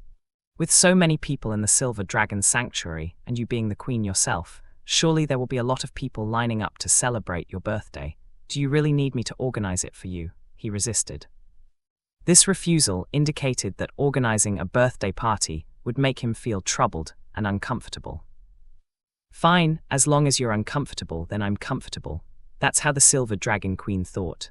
"With so many people in the Silver Dragon Sanctuary, and you being the queen yourself, surely there will be a lot of people lining up to celebrate your birthday. Do you really need me to organize it for you?" He resisted. This refusal indicated that organizing a birthday party would make him feel troubled and uncomfortable. "Fine, as long as you're uncomfortable, then I'm comfortable." That's how the Silver Dragon Queen thought.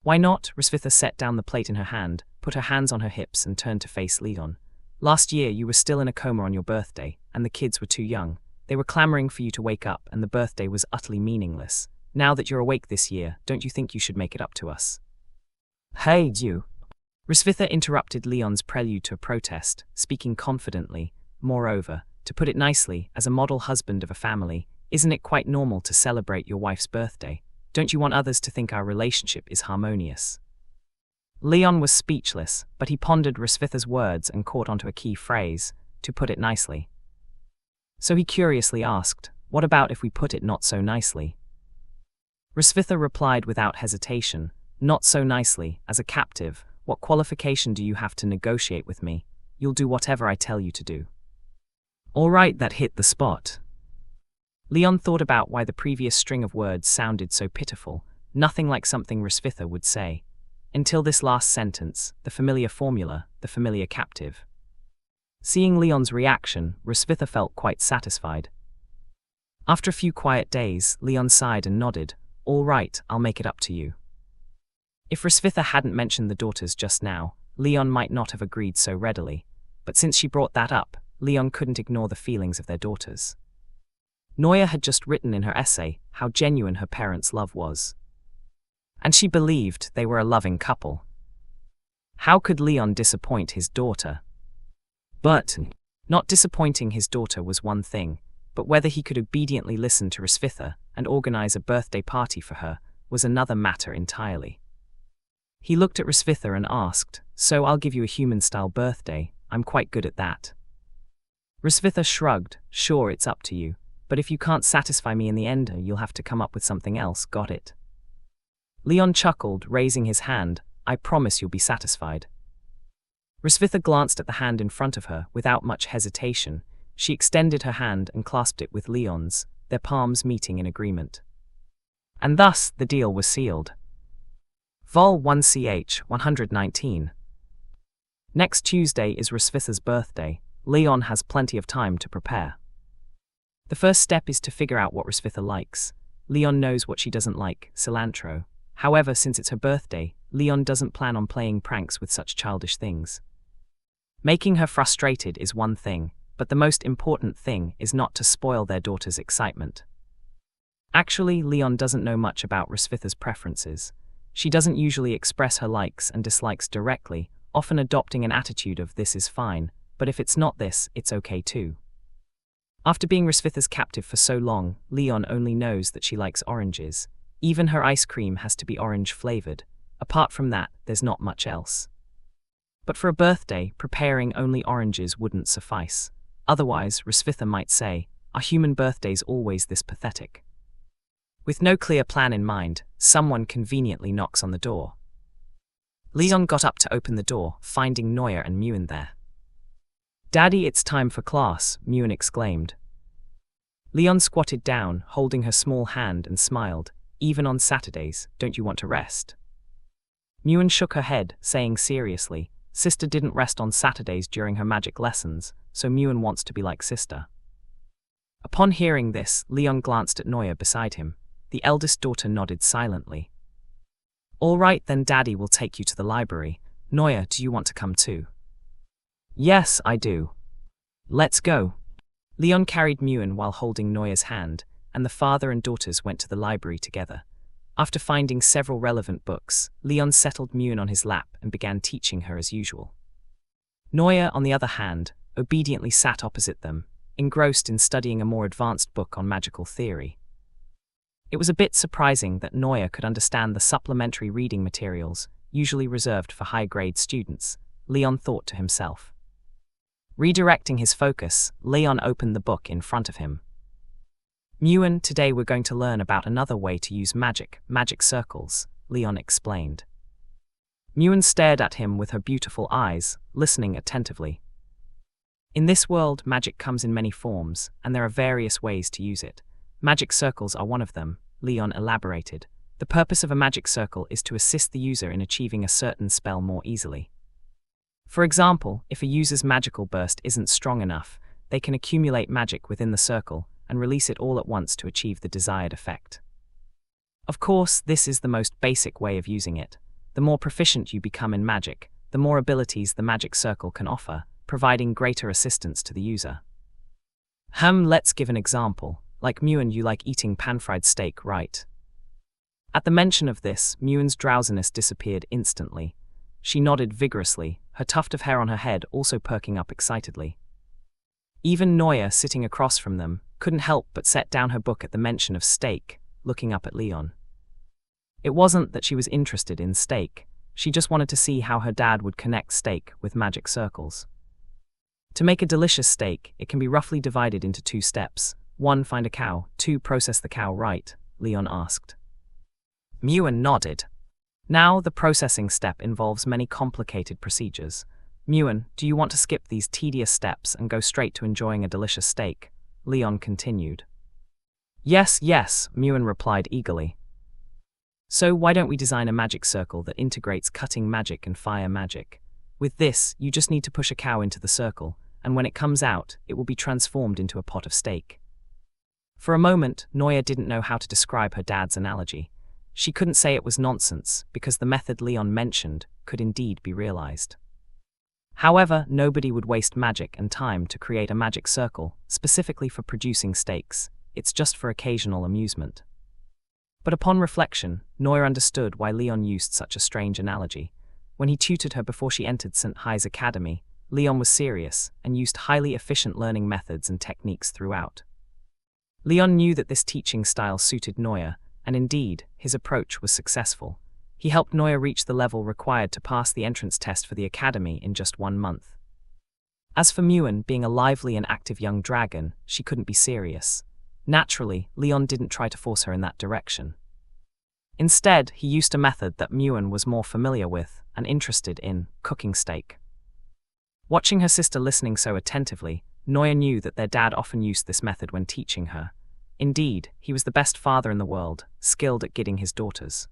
"Why not?" Hrisvitha set down the plate in her hand, put her hands on her hips, and turned to face Leon. "Last year you were still in a coma on your birthday, and the kids were too young. They were clamoring for you to wake up, and the birthday was utterly meaningless. Now that you're awake this year, don't you think you should make it up to us?" "Hey, you!" Hrisvitha interrupted Leon's prelude to a protest, speaking confidently. "Moreover, to put it nicely, as a model husband of a family, isn't it quite normal to celebrate your wife's birthday? Don't you want others to think our relationship is harmonious?" Leon was speechless, but he pondered Hrisvitha's words and caught onto a key phrase, "to put it nicely." So he curiously asked, "What about if we put it not so nicely?" Hrisvitha replied without hesitation, "Not so nicely, as a captive, what qualification do you have to negotiate with me? You'll do whatever I tell you to do." All right, that hit the spot. Leon thought about why the previous string of words sounded so pitiful, nothing like something Hrisvitha would say. Until this last sentence, the familiar formula, the familiar captive. Seeing Leon's reaction, Hrisvitha felt quite satisfied. After a few quiet days, Leon sighed and nodded. "All right, I'll make it up to you." If Hrisvitha hadn't mentioned the daughters just now, Leon might not have agreed so readily, but since she brought that up, Leon couldn't ignore the feelings of their daughters. Noya had just written in her essay how genuine her parents' love was. And she believed they were a loving couple. How could Leon disappoint his daughter? But not disappointing his daughter was one thing, but whether he could obediently listen to Hrisvitha and organize a birthday party for her was another matter entirely. He looked at Hrisvitha and asked, "So I'll give you a human-style birthday, I'm quite good at that." Hrisvitha shrugged, "Sure, it's up to you, but if you can't satisfy me in the end, you'll have to come up with something else, got it?" Leon chuckled, raising his hand, "I promise you'll be satisfied." Hrisvitha glanced at the hand in front of her without much hesitation. She extended her hand and clasped it with Leon's, their palms meeting in agreement. And thus the deal was sealed. Vol 1ch 119. Next Tuesday is Hrisvitha's birthday. Leon has plenty of time to prepare. The first step is to figure out what Hrisvitha likes. Leon knows what she doesn't like, cilantro. However, since it's her birthday, Leon doesn't plan on playing pranks with such childish things. Making her frustrated is one thing, but the most important thing is not to spoil their daughter's excitement. Actually, Leon doesn't know much about Hrisvitha's preferences. She doesn't usually express her likes and dislikes directly, often adopting an attitude of "this is fine, but if it's not this, it's okay too." After being Rosvitha's captive for so long, Leon only knows that she likes oranges. Even her ice cream has to be orange-flavored. Apart from that, there's not much else. But for a birthday, preparing only oranges wouldn't suffice. Otherwise, Rosvitha might say, "Are human birthdays always this pathetic?" With no clear plan in mind, someone conveniently knocks on the door. Leon got up to open the door, finding Neuer and Muen there. "Daddy, it's time for class," Muen exclaimed. Leon squatted down, holding her small hand, and smiled. "Even on Saturdays, don't you want to rest?" Muen shook her head, saying seriously, "Sister didn't rest on Saturdays during her magic lessons, so Muen wants to be like Sister." Upon hearing this, Leon glanced at Neuer beside him. The eldest daughter nodded silently. "All right then, Daddy will take you to the library. Neuer, do you want to come too?" "Yes, I do. Let's go." Leon carried Muen while holding Neuer's hand, and the father and daughters went to the library together. After finding several relevant books, Leon settled Muen on his lap and began teaching her as usual. Neuer, on the other hand, obediently sat opposite them, engrossed in studying a more advanced book on magical theory. It was a bit surprising that Neuer could understand the supplementary reading materials, usually reserved for high-grade students, Leon thought to himself. Redirecting his focus, Leon opened the book in front of him. "Muen, today we're going to learn about another way to use magic circles," Leon explained. Muen stared at him with her beautiful eyes, listening attentively. "In this world, magic comes in many forms, and there are various ways to use it. Magic circles are one of them," Leon elaborated. "The purpose of a magic circle is to assist the user in achieving a certain spell more easily. For example, if a user's magical burst isn't strong enough, they can accumulate magic within the circle and release it all at once to achieve the desired effect. Of course, this is the most basic way of using it. The more proficient you become in magic, the more abilities the magic circle can offer, providing greater assistance to the user." Let's give an example. Like Muen, you like eating pan-fried steak, right?" At the mention of this, Muen's drowsiness disappeared instantly. She nodded vigorously, her tuft of hair on her head also perking up excitedly. Even Neuer, sitting across from them, couldn't help but set down her book at the mention of steak, looking up at Leon. It wasn't that she was interested in steak, she just wanted to see how her dad would connect steak with magic circles. To make a delicious steak, it can be roughly divided into 2 steps. 1. Find a cow. 2. Process the cow right, Leon asked. Muen nodded. Now, the processing step involves many complicated procedures. Muen, do you want to skip these tedious steps and go straight to enjoying a delicious steak? Leon continued. Yes, Muen replied eagerly. So why don't we design a magic circle that integrates cutting magic and fire magic? With this, you just need to push a cow into the circle, and when it comes out, it will be transformed into a pot of steak. For a moment, Neuer didn't know how to describe her dad's analogy. She couldn't say it was nonsense, because the method Leon mentioned could indeed be realized. However, nobody would waste magic and time to create a magic circle, specifically for producing steaks. It's just for occasional amusement. But upon reflection, Neuer understood why Leon used such a strange analogy. When he tutored her before she entered St. High's Academy, Leon was serious and used highly efficient learning methods and techniques throughout. Leon knew that this teaching style suited Neuer, and indeed, his approach was successful. He helped Neuer reach the level required to pass the entrance test for the academy in just 1 month. As for Muen, being a lively and active young dragon, she couldn't be serious. Naturally, Leon didn't try to force her in that direction. Instead, he used a method that Muen was more familiar with and interested in, cooking steak. Watching her sister listening so attentively, Neuer knew that their dad often used this method when teaching her. Indeed, he was the best father in the world, skilled at guiding his daughters.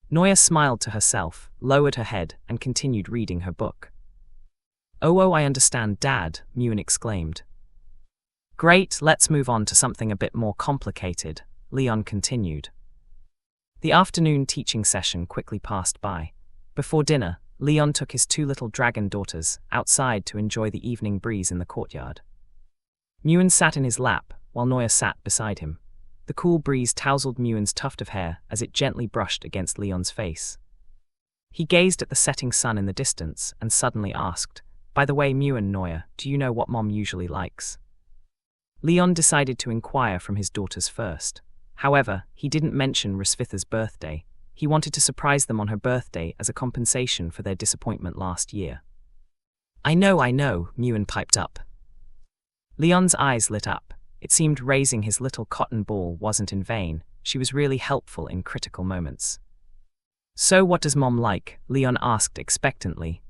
Neuer smiled to herself, lowered her head, and continued reading her book. Oh, I understand, Dad, Muen exclaimed. Great, let's move on to something a bit more complicated, Leon continued. The afternoon teaching session quickly passed by. Before dinner, Leon took his 2 little dragon daughters outside to enjoy the evening breeze in the courtyard. Muen sat in his lap, while Neuer sat beside him. The cool breeze tousled Muen's tuft of hair as it gently brushed against Leon's face. He gazed at the setting sun in the distance and suddenly asked, "By the way, Mew and Noya, do you know what Mom usually likes?" Leon decided to inquire from his daughters first. However, he didn't mention Rosvitha's birthday. He wanted to surprise them on her birthday as a compensation for their disappointment last year. I know, Mewan piped up. Leon's eyes lit up. It seemed raising his little cotton ball wasn't in vain. She was really helpful in critical moments. So what does Mom like? Leon asked expectantly.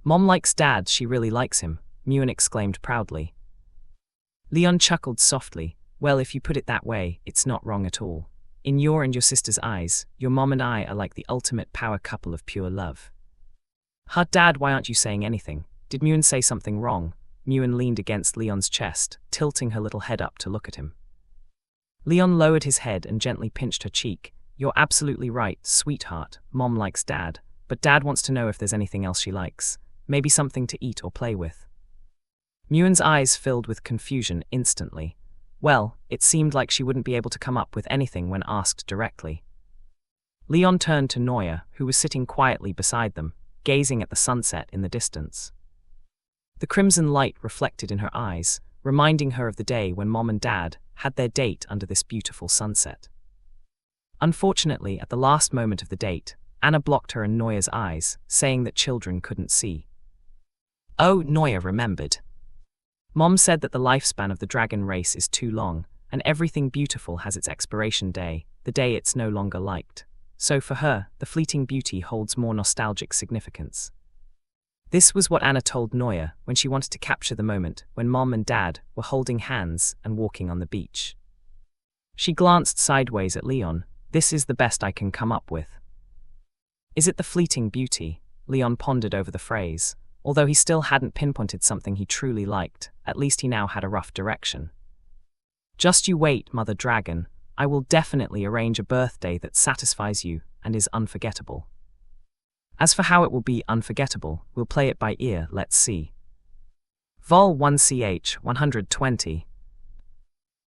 Mom likes Dad, she really likes him, Mewan exclaimed proudly. Leon chuckled softly. Well, if you put it that way, it's not wrong at all. In your and your sister's eyes, your mom and I are like the ultimate power couple of pure love. Dad, why aren't you saying anything? Did Mewan say something wrong? Mewan leaned against Leon's chest, tilting her little head up to look at him. Leon lowered his head and gently pinched her cheek. You're absolutely right, sweetheart. Mom likes Dad, but Dad wants to know if there's anything else she likes. Maybe something to eat or play with. Mewan's eyes filled with confusion instantly. Well, it seemed like she wouldn't be able to come up with anything when asked directly. Leon turned to Noya, who was sitting quietly beside them, gazing at the sunset in the distance. The crimson light reflected in her eyes, reminding her of the day when Mom and Dad had their date under this beautiful sunset. Unfortunately, at the last moment of the date, Anna blocked her and Noya's eyes, saying that children couldn't see. Oh, Noya remembered. Mom said that the lifespan of the dragon race is too long, and everything beautiful has its expiration day, the day it's no longer liked. So for her, the fleeting beauty holds more nostalgic significance. This was what Anna told Noya when she wanted to capture the moment when Mom and Dad were holding hands and walking on the beach. She glanced sideways at Leon. This is the best I can come up with. Is it the fleeting beauty? Leon pondered over the phrase. Although he still hadn't pinpointed something he truly liked, at least he now had a rough direction. Just you wait, Mother Dragon. I will definitely arrange a birthday that satisfies you and is unforgettable. As for how it will be unforgettable, we'll play it by ear, let's see. Vol 1ch 120.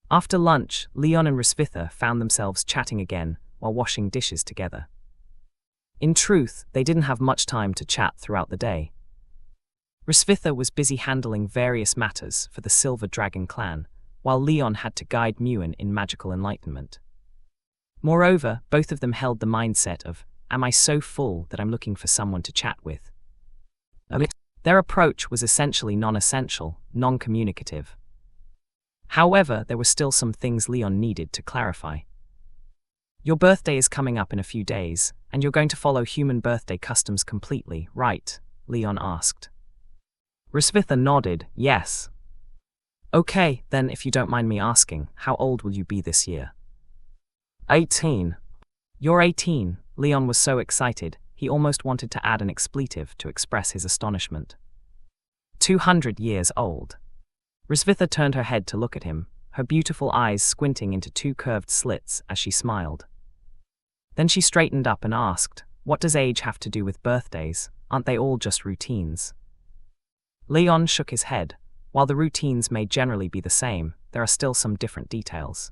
After lunch, Leon and Rosvitha found themselves chatting again while washing dishes together. In truth, they didn't have much time to chat throughout the day. Rosvitha was busy handling various matters for the Silver Dragon clan, while Leon had to guide Mewan in magical enlightenment. Moreover, both of them held the mindset of, am I so full that I'm looking for someone to chat with? Their approach was essentially non-essential, non-communicative. However, there were still some things Leon needed to clarify. Your birthday is coming up in a few days, and you're going to follow human birthday customs completely, right? Leon asked. Rosvitha nodded, yes. Okay, then if you don't mind me asking, how old will you be this year? 18. You're 18. Leon was so excited, he almost wanted to add an expletive to express his astonishment. 200 years old. Rosvitha turned her head to look at him, her beautiful eyes squinting into two curved slits as she smiled. Then she straightened up and asked, what does age have to do with birthdays? Aren't they all just routines? Leon shook his head. While the routines may generally be the same, there are still some different details.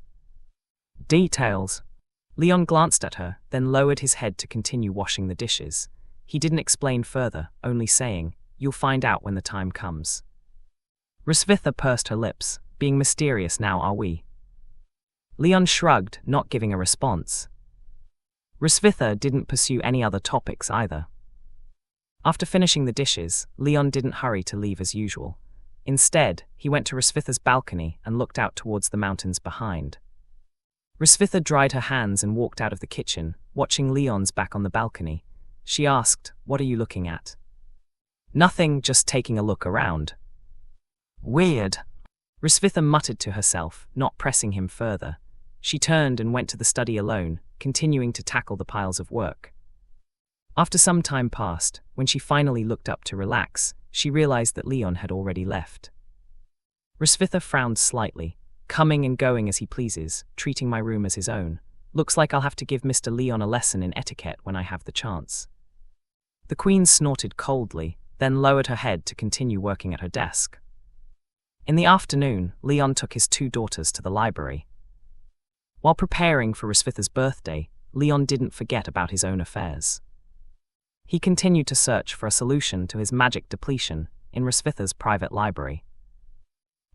Details? Leon glanced at her, then lowered his head to continue washing the dishes. He didn't explain further, only saying, you'll find out when the time comes. Rosvitha pursed her lips. Being mysterious now, are we? Leon shrugged, not giving a response. Rosvitha didn't pursue any other topics either. After finishing the dishes, Leon didn't hurry to leave as usual. Instead, he went to Rosvitha's balcony and looked out towards the mountains behind. Rosvitha dried her hands and walked out of the kitchen, watching Leon's back on the balcony. She asked, what are you looking at? Nothing, just taking a look around. Weird. Rosvitha muttered to herself, not pressing him further. She turned and went to the study alone, continuing to tackle the piles of work. After some time passed, when she finally looked up to relax, she realized that Leon had already left. Rosvitha frowned slightly. Coming and going as he pleases, treating my room as his own. Looks like I'll have to give Mr. Leon a lesson in etiquette when I have the chance. The Queen snorted coldly, then lowered her head to continue working at her desk. In the afternoon, Leon took his two daughters to the library. While preparing for Rosvitha's birthday, Leon didn't forget about his own affairs. He continued to search for a solution to his magic depletion in Rosvitha's private library.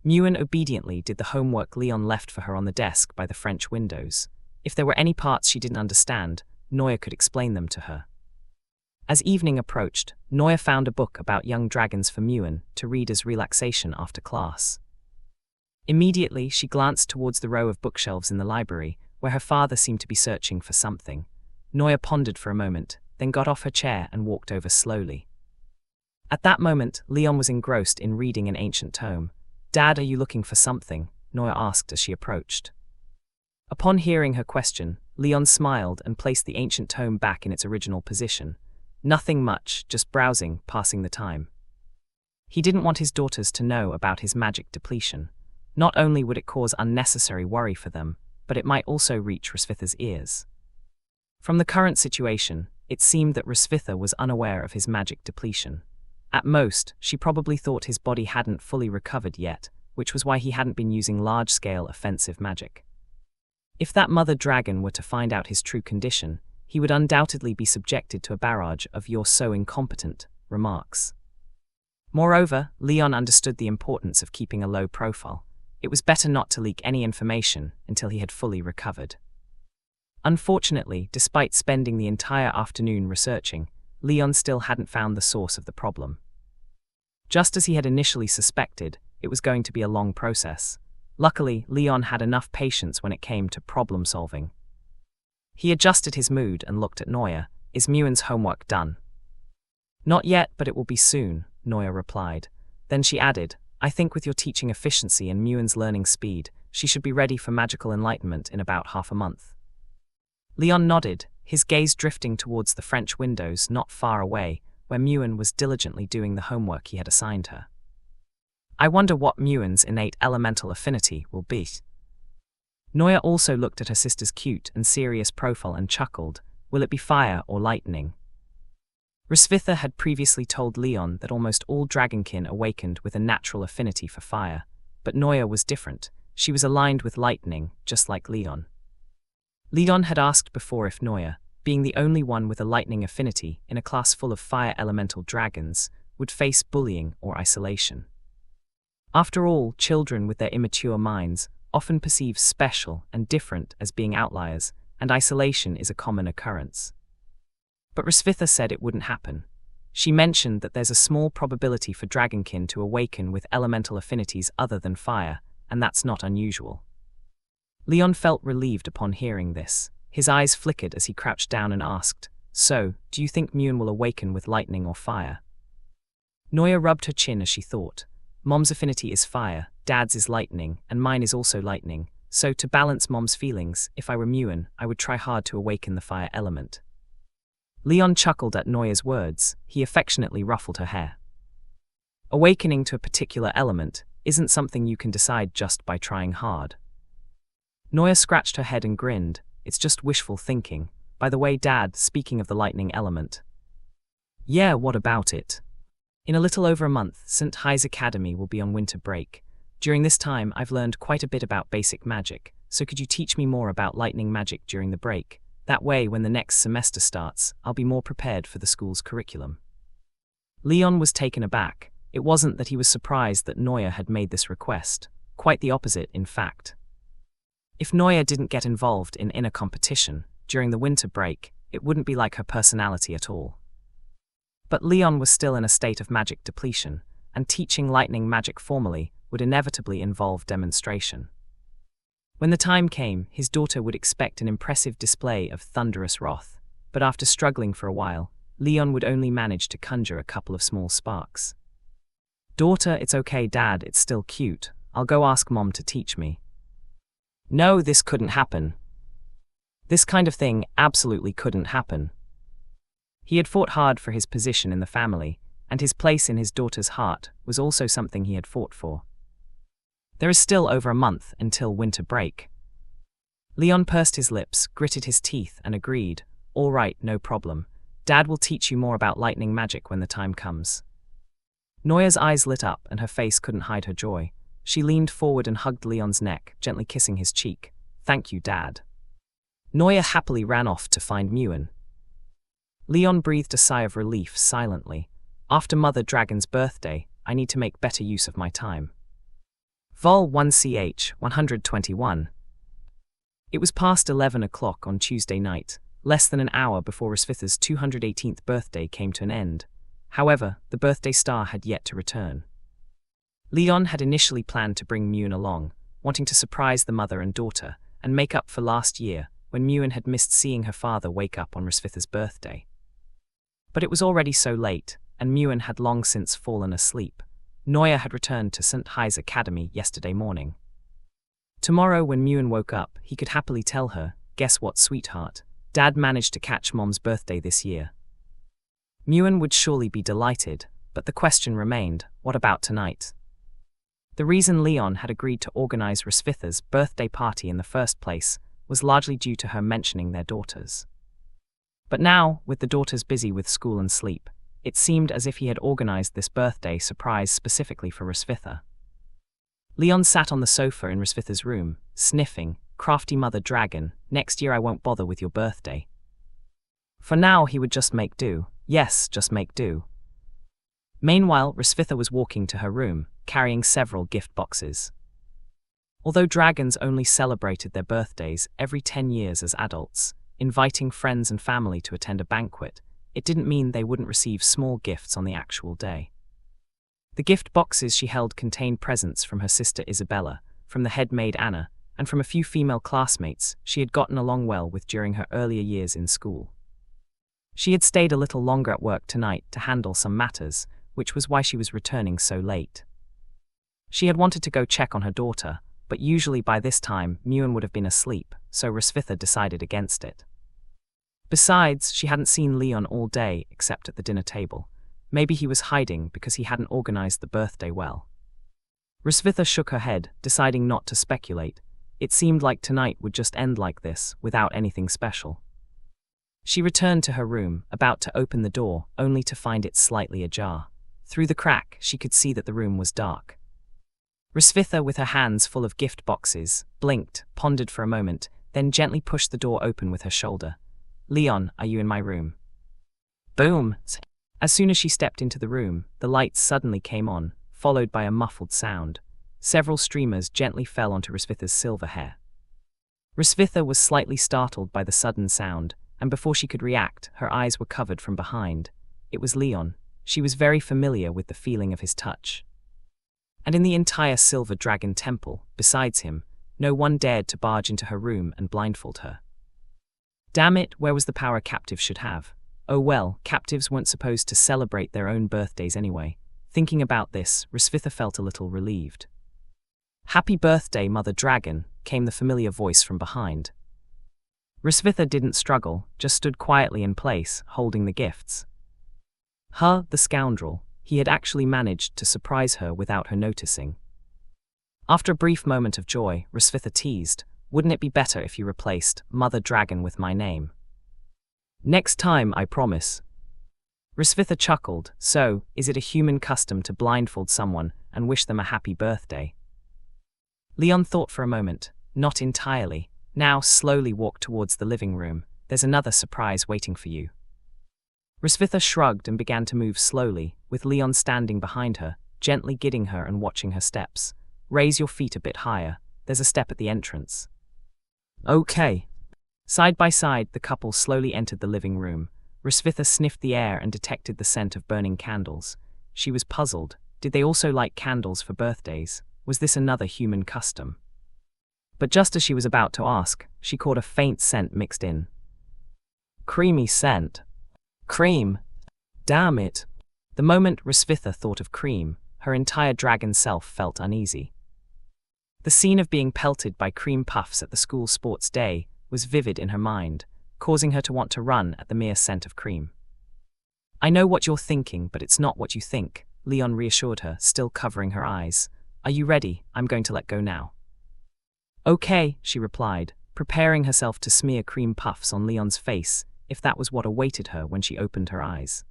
Muin obediently did the homework Leon left for her on the desk by the French windows. If there were any parts she didn't understand, Noya could explain them to her. As evening approached, Noya found a book about young dragons for Muin to read as relaxation after class. Immediately, she glanced towards the row of bookshelves in the library, where her father seemed to be searching for something. Noya pondered for a moment, then got off her chair and walked over slowly. At that moment, Leon was engrossed in reading an ancient tome. "Dad, are you looking for something?" Noya asked as she approached. Upon hearing her question, Leon smiled and placed the ancient tome back in its original position. Nothing much, just browsing, passing the time. He didn't want his daughters to know about his magic depletion. Not only would it cause unnecessary worry for them, but it might also reach Rosvitha's ears. From the current situation, it seemed that Rosvitha was unaware of his magic depletion. At most, she probably thought his body hadn't fully recovered yet, which was why he hadn't been using large-scale offensive magic. If that mother dragon were to find out his true condition, he would undoubtedly be subjected to a barrage of "you're so incompetent" remarks. Moreover, Leon understood the importance of keeping a low profile. It was better not to leak any information until he had fully recovered. Unfortunately, despite spending the entire afternoon researching, Leon still hadn't found the source of the problem. Just as he had initially suspected, it was going to be a long process. Luckily, Leon had enough patience when it came to problem solving. He adjusted his mood and looked at Noya. "Is Muin's homework done?" "Not yet, but it will be soon," Noya replied. Then she added, "I think with your teaching efficiency and Muin's learning speed, she should be ready for magical enlightenment in about half a month." Leon nodded, his gaze drifting towards the French windows not far away, where Muin was diligently doing the homework he had assigned her. "I wonder what Muin's innate elemental affinity will be." Noya also looked at her sister's cute and serious profile and chuckled. "Will it be fire or lightning?" Rosvitha had previously told Leon that almost all dragonkin awakened with a natural affinity for fire, but Noya was different. She was aligned with lightning, just like Leon. Leon had asked before if Noya, being the only one with a lightning affinity in a class full of fire elemental dragons, would face bullying or isolation. After all, children with their immature minds often perceive special and different as being outliers, and isolation is a common occurrence. But Rosvitha said it wouldn't happen. She mentioned that there's a small probability for dragonkin to awaken with elemental affinities other than fire, and that's not unusual. Leon felt relieved upon hearing this. His eyes flickered as he crouched down and asked, "So, do you think Muin will awaken with lightning or fire?" Noya rubbed her chin as she thought. "Mom's affinity is fire, Dad's is lightning, and mine is also lightning, so to balance Mom's feelings, if I were Muin, I would try hard to awaken the fire element." Leon chuckled at Noya's words. He affectionately ruffled her hair. "Awakening to a particular element isn't something you can decide just by trying hard." Noya scratched her head and grinned. "It's just wishful thinking. By the way, Dad, speaking of the lightning element." "Yeah, what about it?" "In a little over a month, St. High's Academy will be on winter break. During this time, I've learned quite a bit about basic magic, so could you teach me more about lightning magic during the break? That way, when the next semester starts, I'll be more prepared for the school's curriculum." Leon was taken aback. It wasn't that he was surprised that Noya had made this request. Quite the opposite, in fact. If Noya didn't get involved in inner competition during the winter break, it wouldn't be like her personality at all. But Leon was still in a state of magic depletion, and teaching lightning magic formally would inevitably involve demonstration. When the time came, his daughter would expect an impressive display of thunderous wrath, but after struggling for a while, Leon would only manage to conjure a couple of small sparks. "Daughter, it's okay, Dad, it's still cute. I'll go ask Mom to teach me." "No, this couldn't happen. This kind of thing absolutely couldn't happen." He had fought hard for his position in the family, and his place in his daughter's heart was also something he had fought for. There is still over a month until winter break. Leon pursed his lips, gritted his teeth, and agreed, "All right, no problem. Dad will teach you more about lightning magic when the time comes." Noya's eyes lit up and her face couldn't hide her joy. She leaned forward and hugged Leon's neck, gently kissing his cheek. "Thank you, Dad." Noya happily ran off to find Muin. Leon breathed a sigh of relief silently. After Mother Dragon's birthday, I need to make better use of my time. Vol 1ch 121. It was past 11 o'clock on Tuesday night, less than an hour before Rosvitha's 218th birthday came to an end. However, the birthday star had yet to return. Leon had initially planned to bring Mune along, wanting to surprise the mother and daughter, and make up for last year, when Mune had missed seeing her father wake up on Rosvitha's birthday. But it was already so late, and Mune had long since fallen asleep. Noya had returned to St. High's Academy yesterday morning. Tomorrow, when Mune woke up, he could happily tell her, "Guess what, sweetheart? Dad managed to catch Mom's birthday this year." Mune would surely be delighted, but the question remained, what about tonight? The reason Leon had agreed to organize Rosvitha's birthday party in the first place was largely due to her mentioning their daughters. But now, with the daughters busy with school and sleep, it seemed as if he had organized this birthday surprise specifically for Rosvitha. Leon sat on the sofa in Rosvitha's room, sniffing, "Crafty Mother Dragon, next year I won't bother with your birthday." For now he would just make do. Yes, just make do. Meanwhile, Rosvitha was walking to her room, carrying several gift boxes. Although dragons only celebrated their birthdays every 10 years as adults, inviting friends and family to attend a banquet, it didn't mean they wouldn't receive small gifts on the actual day. The gift boxes she held contained presents from her sister Isabella, from the head maid Anna, and from a few female classmates she had gotten along well with during her earlier years in school. She had stayed a little longer at work tonight to handle some matters, which was why she was returning so late. She had wanted to go check on her daughter, but usually by this time Mune would have been asleep, so Rosvitha decided against it. Besides, she hadn't seen Leon all day except at the dinner table. Maybe he was hiding because he hadn't organized the birthday well. Rosvitha shook her head, deciding not to speculate. It seemed like tonight would just end like this, without anything special. She returned to her room, about to open the door, only to find it slightly ajar. Through the crack, she could see that the room was dark. Rosvitha, with her hands full of gift boxes, blinked, pondered for a moment, then gently pushed the door open with her shoulder. "Leon, are you in my room?" Boom! As soon as she stepped into the room, the lights suddenly came on, followed by a muffled sound. Several streamers gently fell onto Rosvitha's silver hair. Rosvitha was slightly startled by the sudden sound, and before she could react, her eyes were covered from behind. It was Leon. She was very familiar with the feeling of his touch. And in the entire Silver Dragon Temple, besides him, no one dared to barge into her room and blindfold her. Damn it, where was the power captives should have? Oh well, captives weren't supposed to celebrate their own birthdays anyway. Thinking about this, Rosvitha felt a little relieved. "Happy birthday, Mother Dragon," came the familiar voice from behind. Rosvitha didn't struggle, just stood quietly in place, holding the gifts. The scoundrel. He had actually managed to surprise her without her noticing. After a brief moment of joy, Rosvitha teased, "Wouldn't it be better if you replaced Mother Dragon with my name?" "Next time, I promise." Rosvitha chuckled. "So, is it a human custom to blindfold someone and wish them a happy birthday?" Leon thought for a moment. "Not entirely. Now slowly walk towards the living room. There's another surprise waiting for you." Rosvitha shrugged and began to move slowly, with Leon standing behind her, gently guiding her and watching her steps. "Raise your feet a bit higher. There's a step at the entrance." "Okay." Side by side, the couple slowly entered the living room. Rosvitha sniffed the air and detected the scent of burning candles. She was puzzled. Did they also light candles for birthdays? Was this another human custom? But just as she was about to ask, she caught a faint scent mixed in. Creamy scent. Cream. Damn it. The moment Rosvitha thought of cream, her entire dragon self felt uneasy. The scene of being pelted by cream puffs at the school sports day was vivid in her mind, causing her to want to run at the mere scent of cream. "I know what you're thinking, but it's not what you think," Leon reassured her, still covering her eyes. "Are you ready? I'm going to let go now." "Okay," she replied, preparing herself to smear cream puffs on Leon's face if that was what awaited her when she opened her eyes.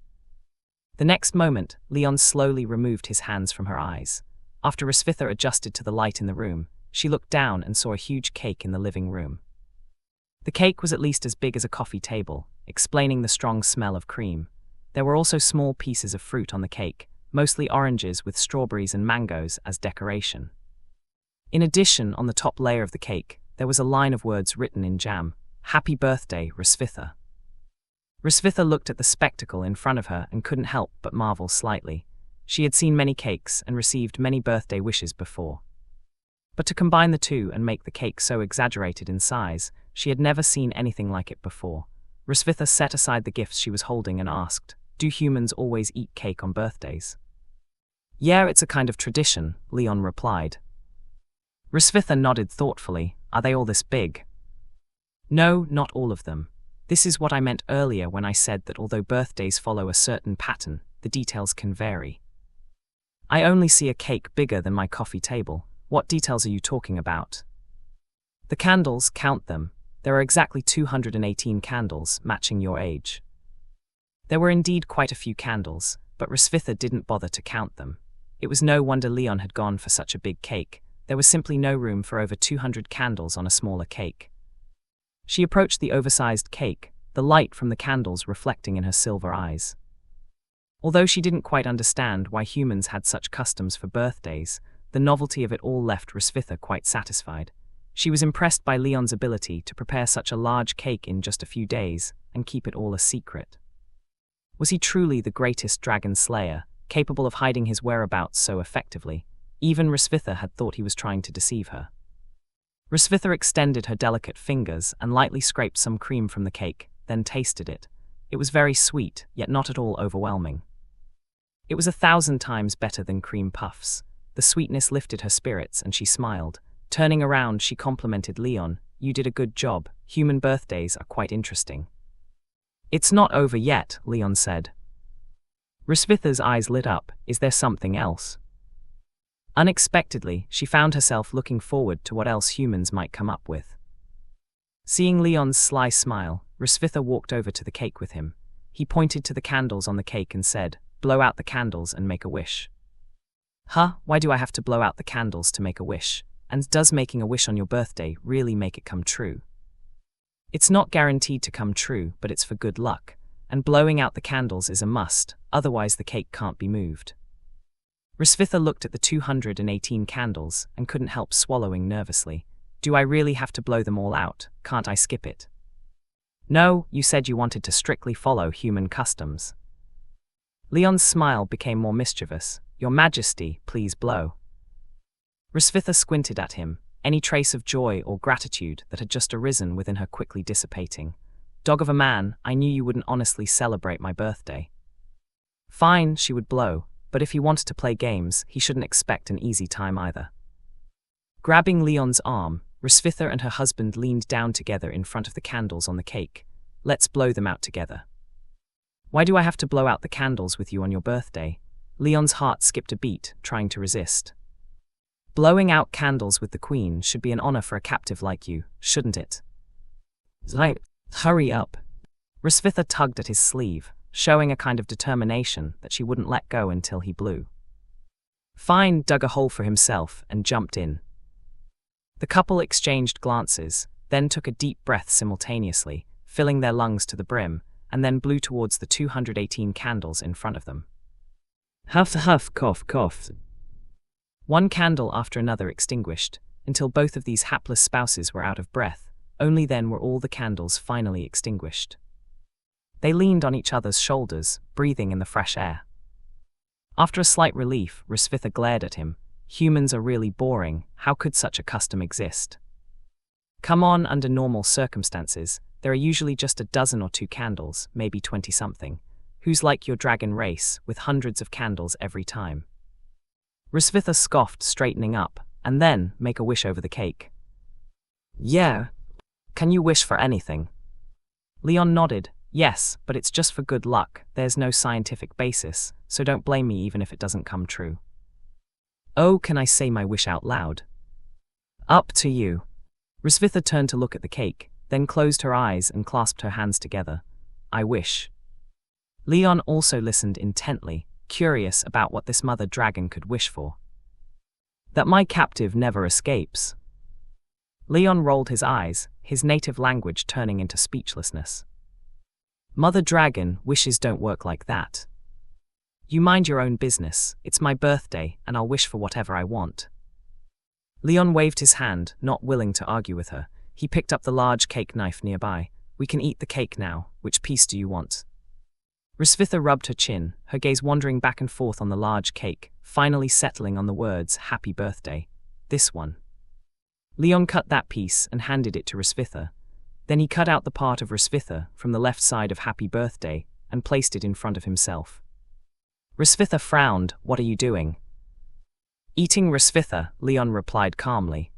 The next moment, Leon slowly removed his hands from her eyes. After Rosvitha adjusted to the light in the room, she looked down and saw a huge cake in the living room. The cake was at least as big as a coffee table, explaining the strong smell of cream. There were also small pieces of fruit on the cake, mostly oranges with strawberries and mangoes as decoration. In addition, on the top layer of the cake, there was a line of words written in jam: "Happy birthday, Risvitha." Risvitha looked at the spectacle in front of her and couldn't help but marvel slightly. She had seen many cakes and received many birthday wishes before. But to combine the two and make the cake so exaggerated in size, she had never seen anything like it before. Risvitha set aside the gifts she was holding and asked, "Do humans always eat cake on birthdays?" "Yeah, it's a kind of tradition," Leon replied. Risvitha nodded thoughtfully. "Are they all this big?" "No, not all of them. This is what I meant earlier when I said that although birthdays follow a certain pattern, the details can vary. I only see a cake bigger than my coffee table. What details are you talking about?" "The candles, count them. There are exactly 218 candles, matching your age." There were indeed quite a few candles, but Risvitha didn't bother to count them. It was no wonder Leon had gone for such a big cake. There was simply no room for over 200 candles on a smaller cake. She approached the oversized cake, the light from the candles reflecting in her silver eyes. Although she didn't quite understand why humans had such customs for birthdays, the novelty of it all left Risvitha quite satisfied. She was impressed by Leon's ability to prepare such a large cake in just a few days and keep it all a secret. Was he truly the greatest dragon slayer, capable of hiding his whereabouts so effectively? Even Risvitha had thought he was trying to deceive her. Risvitha extended her delicate fingers and lightly scraped some cream from the cake, then tasted it. It was very sweet, yet not at all overwhelming. It was 1,000 times better than cream puffs. The sweetness lifted her spirits and she smiled. Turning around, she complimented Leon. "You did a good job. Human birthdays are quite interesting." "It's not over yet," Leon said. Risvitha's eyes lit up. "Is there something else?" Unexpectedly, she found herself looking forward to what else humans might come up with. Seeing Leon's sly smile, Risvitha walked over to the cake with him. He pointed to the candles on the cake and said, "Blow out the candles and make a wish." "Huh? Why do I have to blow out the candles to make a wish? And does making a wish on your birthday really make it come true?" "It's not guaranteed to come true, but it's for good luck. And blowing out the candles is a must, otherwise the cake can't be moved." Risvitha looked at the 218 candles and couldn't help swallowing nervously. "Do I really have to blow them all out? Can't I skip it?" "No, you said you wanted to strictly follow human customs." Leon's smile became more mischievous. "Your Majesty, please blow." Risvitha squinted at him, any trace of joy or gratitude that had just arisen within her quickly dissipating. "Dog of a man, I knew you wouldn't honestly celebrate my birthday." Fine, she would blow, but if he wanted to play games, he shouldn't expect an easy time either. Grabbing Leon's arm, Risvitha and her husband leaned down together in front of the candles on the cake. "Let's blow them out together." "Why do I have to blow out the candles with you on your birthday?" Leon's heart skipped a beat, trying to resist. "Blowing out candles with the queen should be an honor for a captive like you, shouldn't it?" Hurry up." Risvitha tugged at his sleeve, showing a kind of determination that she wouldn't let go until he blew. Fine dug a hole for himself and jumped in. The couple exchanged glances, then took a deep breath simultaneously, filling their lungs to the brim, and then blew towards the 218 candles in front of them. Huff, huff, cough, cough. One candle after another extinguished, until both of these hapless spouses were out of breath. Only then were all the candles finally extinguished. They leaned on each other's shoulders, breathing in the fresh air. After a slight relief, Risvitha glared at him. "Humans are really boring. How could such a custom exist?" "Come on, under normal circumstances, there are usually just a dozen or two candles, maybe 20-something. Who's like your dragon race, with hundreds of candles every time?" Risvitha scoffed, straightening up, and then make a wish over the cake. "Yeah. Can you wish for anything?" Leon nodded. "Yes, but it's just for good luck. There's no scientific basis, so don't blame me even if it doesn't come true." "Oh, can I say my wish out loud?" "Up to you." Risvitha turned to look at the cake, then closed her eyes and clasped her hands together. "I wish." Leon also listened intently, curious about what this mother dragon could wish for. "That my captive never escapes." Leon rolled his eyes, his native language turning into speechlessness. Mother Dragon, wishes don't work like that. You mind your own business, it's my birthday, and I'll wish for whatever I want. Leon waved his hand, not willing to argue with her. He picked up the large cake knife nearby. We can eat the cake now. Which piece do you want? Risvitha rubbed her chin, her gaze wandering back and forth on the large cake, finally settling on the words, Happy Birthday. This one. Leon cut that piece and handed it to Risvitha. Then he cut out the part of Risvitha from the left side of Happy Birthday and placed it in front of himself. Risvitha frowned. What are you doing? Eating Risvitha, Leon replied calmly.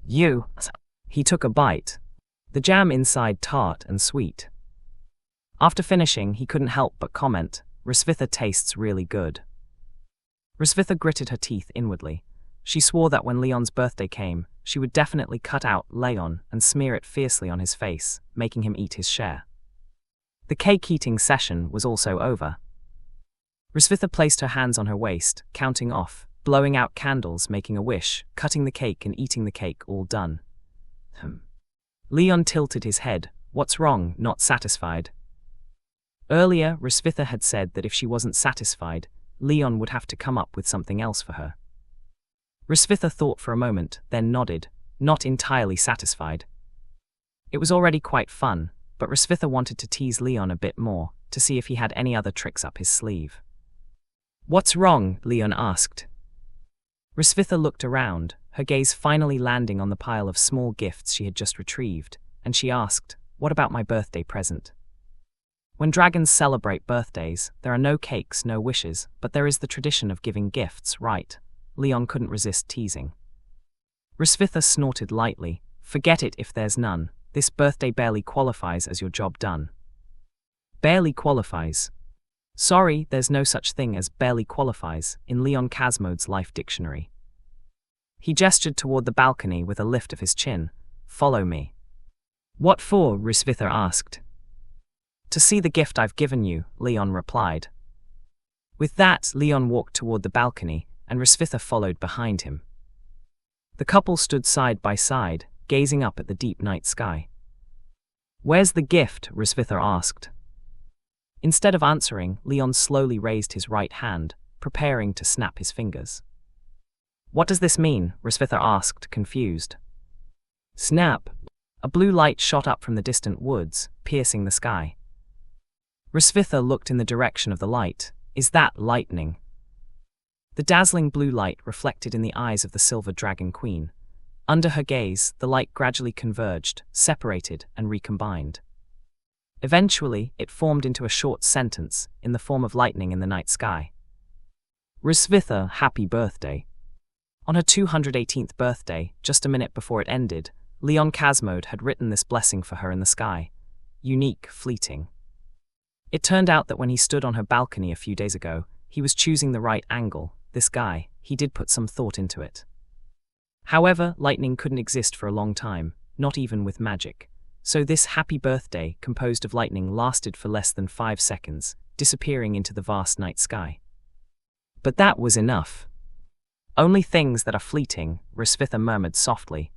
You. He took a bite. The jam inside tart and sweet. After finishing, he couldn't help but comment, Risvitha tastes really good. Risvitha gritted her teeth inwardly. She swore that when Leon's birthday came, she would definitely cut out Leon and smear it fiercely on his face, making him eat his share. The cake-eating session was also over. Risvitha placed her hands on her waist, counting off, blowing out candles, making a wish, cutting the cake and eating the cake, all done. Leon tilted his head. What's wrong? Not satisfied? Earlier, Risvitha had said that if she wasn't satisfied, Leon would have to come up with something else for her. Risvitha thought for a moment, then nodded, not entirely satisfied. It was already quite fun, but Risvitha wanted to tease Leon a bit more, to see if he had any other tricks up his sleeve. What's wrong? Leon asked. Risvitha looked around, her gaze finally landing on the pile of small gifts she had just retrieved, and she asked, What about my birthday present? When dragons celebrate birthdays, there are no cakes, no wishes, but there is the tradition of giving gifts, right? Leon couldn't resist teasing. Risvitha snorted lightly. Forget it if there's none. This birthday barely qualifies as your job done. Barely qualifies. Sorry, there's no such thing as barely qualifies in Leon Casmode's life dictionary. He gestured toward the balcony with a lift of his chin. Follow me. What for? Risvitha asked. To see the gift I've given you, Leon replied. With that, Leon walked toward the balcony, and Risvitha followed behind him. The couple stood side by side, gazing up at the deep night sky. Where's the gift? Risvitha asked. Instead of answering, Leon slowly raised his right hand, preparing to snap his fingers. What does this mean? Risvitha asked, confused. Snap! A blue light shot up from the distant woods, piercing the sky. Risvitha looked in the direction of the light. Is that lightning? The dazzling blue light reflected in the eyes of the Silver Dragon Queen. Under her gaze, the light gradually converged, separated, and recombined. Eventually, it formed into a short sentence, in the form of lightning in the night sky. Risvitha, happy birthday. On her 218th birthday, just a minute before it ended, Leon Casmode had written this blessing for her in the sky. Unique, fleeting. It turned out that when he stood on her balcony a few days ago, he was choosing the right angle. This guy, he did put some thought into it. However, lightning couldn't exist for a long time, not even with magic. So this happy birthday, composed of lightning, lasted for less than 5 seconds, disappearing into the vast night sky. But that was enough. Only things that are fleeting, Risvitha murmured softly.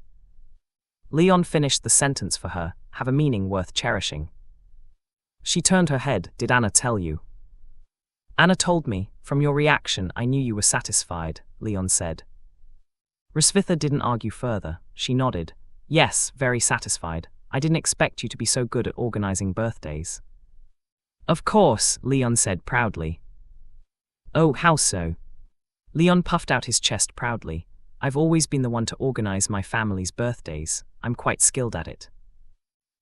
Leon finished the sentence for her, have a meaning worth cherishing. She turned her head. Did Anna tell you? Anna told me. From your reaction, I knew you were satisfied, Leon said. Risvitha didn't argue further. She nodded. Yes, very satisfied. I didn't expect you to be so good at organizing birthdays. Of course, Leon said proudly. Oh, how so? Leon puffed out his chest proudly. I've always been the one to organize my family's birthdays. I'm quite skilled at it.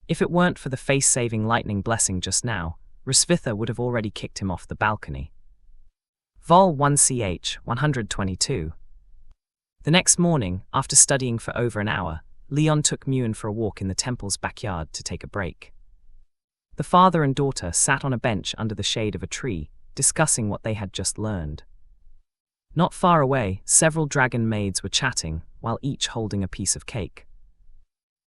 If it weren't for the face-saving lightning blessing just now, Risvitha would have already kicked him off the balcony. Vol 1ch 122. The next morning, after studying for over an hour, Leon took Muin for a walk in the temple's backyard to take a break. The father and daughter sat on a bench under the shade of a tree, discussing what they had just learned. Not far away, several dragon maids were chatting, while each holding a piece of cake.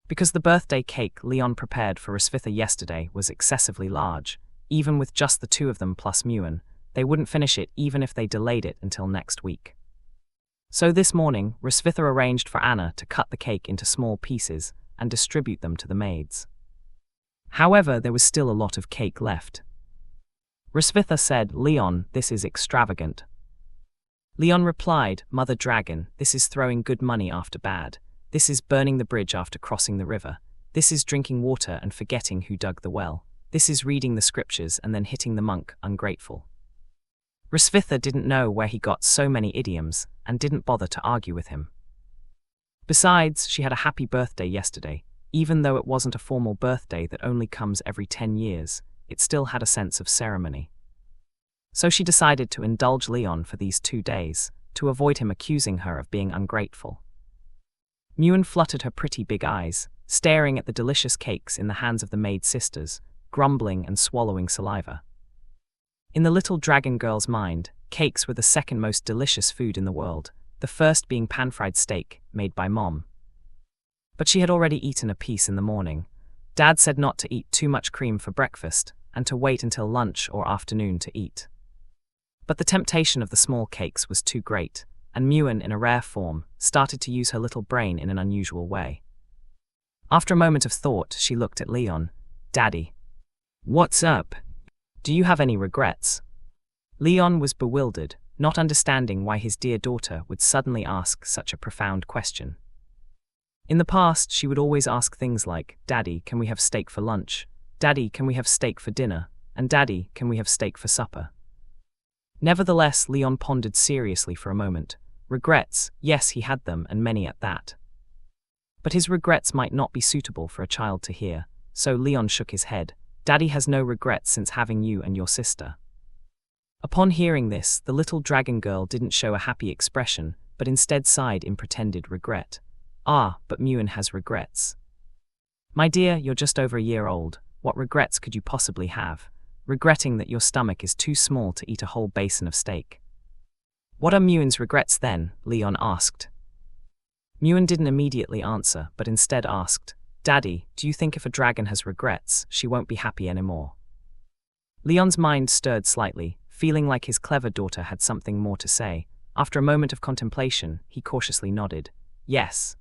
Because the birthday cake Leon prepared for Risvitha yesterday was excessively large, even with just the two of them plus Muin, they wouldn't finish it even if they delayed it until next week. So this morning, Risvitha arranged for Anna to cut the cake into small pieces, and distribute them to the maids. However, there was still a lot of cake left. Rosvitha said, "Leon, this is extravagant." Leon replied, "Mother Dragon, this is throwing good money after bad. This is burning the bridge after crossing the river. This is drinking water and forgetting who dug the well. This is reading the scriptures and then hitting the monk, ungrateful." Rosvitha didn't know where he got so many idioms and didn't bother to argue with him. Besides, she had a happy birthday yesterday. Even though it wasn't a formal birthday that only comes every 10 years, it still had a sense of ceremony. So she decided to indulge Leon for these 2 days, to avoid him accusing her of being ungrateful. Muin fluttered her pretty big eyes, staring at the delicious cakes in the hands of the maid sisters, grumbling and swallowing saliva. In the little dragon girl's mind, cakes were the second most delicious food in the world, the first being pan-fried steak, made by Mom. But she had already eaten a piece in the morning. Dad said not to eat too much cream for breakfast, and to wait until lunch or afternoon to eat. But the temptation of the small cakes was too great, and Muin, in a rare form, started to use her little brain in an unusual way. After a moment of thought, she looked at Leon. "Daddy. What's up? Do you have any regrets?" Leon was bewildered, not understanding why his dear daughter would suddenly ask such a profound question. In the past, she would always ask things like, "Daddy, can we have steak for lunch? Daddy, can we have steak for dinner? And Daddy, can we have steak for supper?" Nevertheless, Leon pondered seriously for a moment. Regrets, yes, he had them, and many at that. But his regrets might not be suitable for a child to hear, so Leon shook his head. "Daddy has no regrets since having you and your sister." Upon hearing this, the little dragon girl didn't show a happy expression, but instead sighed in pretended regret. "Ah, but Muin has regrets." "My dear, you're just over a year old. What regrets could you possibly have? Regretting that your stomach is too small to eat a whole basin of steak." "What are Muin's regrets then?" Leon asked. Muin didn't immediately answer, but instead asked, "Daddy, do you think if a dragon has regrets, she won't be happy anymore?" Leon's mind stirred slightly, feeling like his clever daughter had something more to say. After a moment of contemplation, he cautiously nodded. "Yes.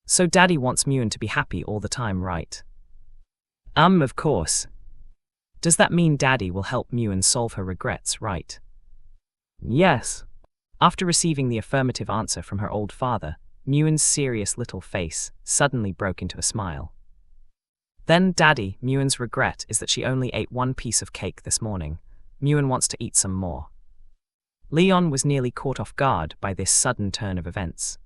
So Daddy wants Muin to be happy all the time, right?" Of course. Does that mean Daddy will help Muin solve her regrets, right?" "Yes." After receiving the affirmative answer from her old father, Muin's serious little face suddenly broke into a smile. "Then, Daddy, Muin's regret is that she only ate 1 piece of cake this morning. Muin wants to eat some more." Leon was nearly caught off guard by this sudden turn of events.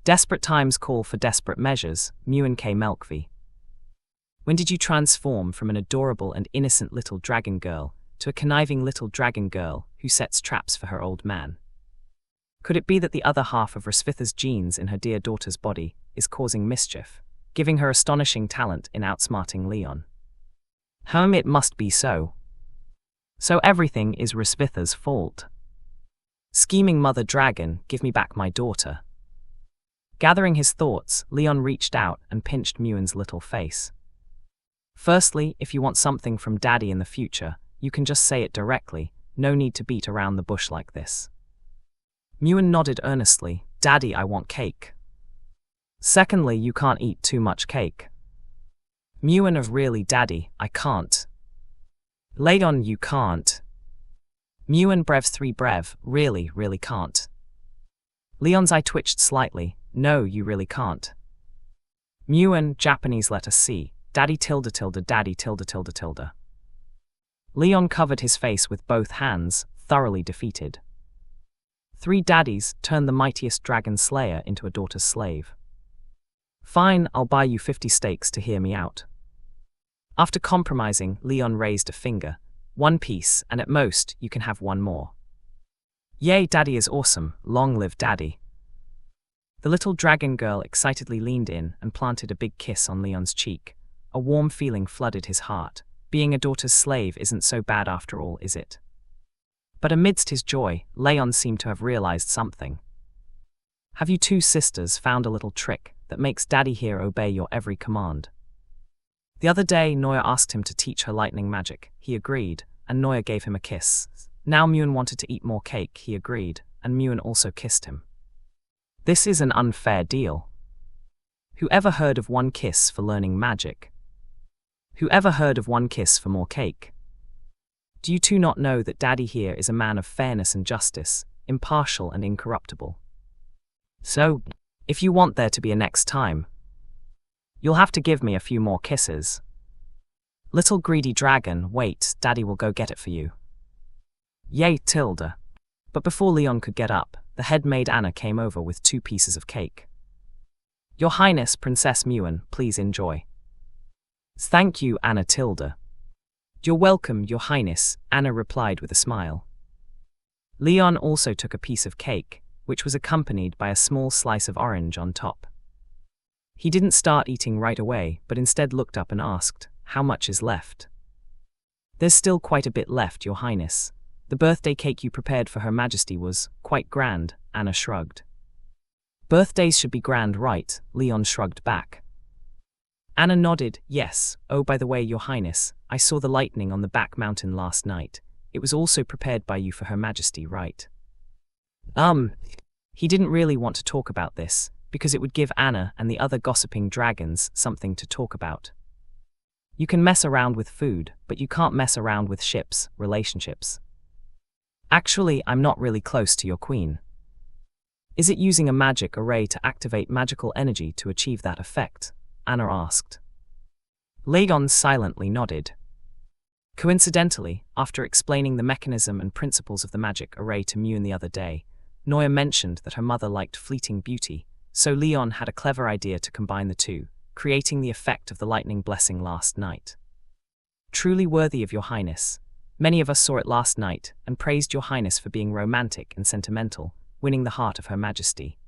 Desperate times call for desperate measures, Muin K. Melkvi. When did you transform from an adorable and innocent little dragon girl to a conniving little dragon girl who sets traps for her old man? Could it be that the other half of Rosvitha's genes in her dear daughter's body is causing mischief, giving her astonishing talent in outsmarting Leon? It must be so. So everything is Rosvitha's fault. Scheming mother dragon, give me back my daughter. Gathering his thoughts, Leon reached out and pinched Muin's little face. "Firstly, if you want something from Daddy in the future, you can just say it directly, no need to beat around the bush like this." Muin nodded earnestly. "Daddy, I want cake." "Secondly, you can't eat too much cake." Muin of really, Daddy, I can't. Leon, you can't. Muin brev 3 brev, really can't. Leon's eye twitched slightly. "No, you really can't." Muin, Japanese letter C, Daddy tilde tilde Daddy tilde tilde tilde. Leon covered his face with both hands, thoroughly defeated. 3 daddies turned the mightiest dragon slayer into a daughter's slave. "Fine, I'll buy you 50 steaks to hear me out." After compromising, Leon raised a finger. 1 piece, and at most, you can have 1 more. "Yay, Daddy is awesome, long live Daddy." The little dragon girl excitedly leaned in and planted a big kiss on Leon's cheek. A warm feeling flooded his heart. Being a daughter's slave isn't so bad after all, is it? But amidst his joy, Leon seemed to have realized something. "Have you 2 sisters found a little trick that makes Daddy here obey your every command?" The other day, Noya asked him to teach her lightning magic. He agreed, and Noya gave him a kiss. Now Muin wanted to eat more cake. He agreed, and Muin also kissed him. This is an unfair deal. Whoever heard of one kiss for learning magic? Whoever heard of one kiss for more cake? Do you two not know that Daddy here is a man of fairness and justice, impartial and incorruptible? So, if you want there to be a next time, you'll have to give me a few more kisses. Little greedy dragon, wait, Daddy will go get it for you. Yay, Tilda. But before Leon could get up, the head maid Anna came over with 2 pieces of cake. Your Highness, Princess Muan, please enjoy. Thank you, Anna Tilda. You're welcome, Your Highness, Anna replied with a smile. Leon also took a piece of cake, which was accompanied by a small slice of orange on top. He didn't start eating right away, but instead looked up and asked, "How much is left?" "There's still quite a bit left, Your Highness. The birthday cake you prepared for Her Majesty was quite grand," Anna shrugged. "Birthdays should be grand, right?" Leon shrugged back. Anna nodded, "Yes. Oh, by the way, Your Highness, I saw the lightning on the back mountain last night. It was also prepared by you for Her Majesty, right?" He didn't really want to talk about this, because it would give Anna and the other gossiping dragons something to talk about. You can mess around with food, but you can't mess around with ships, relationships. Actually, I'm not really close to your queen. Is it using a magic array to activate magical energy to achieve that effect? Anna asked. Leon silently nodded. Coincidentally, after explaining the mechanism and principles of the magic array to Muan the other day, Noya mentioned that her mother liked fleeting beauty, so Leon had a clever idea to combine the two, creating the effect of the lightning blessing last night. Truly worthy of Your Highness. Many of us saw it last night and praised Your Highness for being romantic and sentimental, winning the heart of Her Majesty.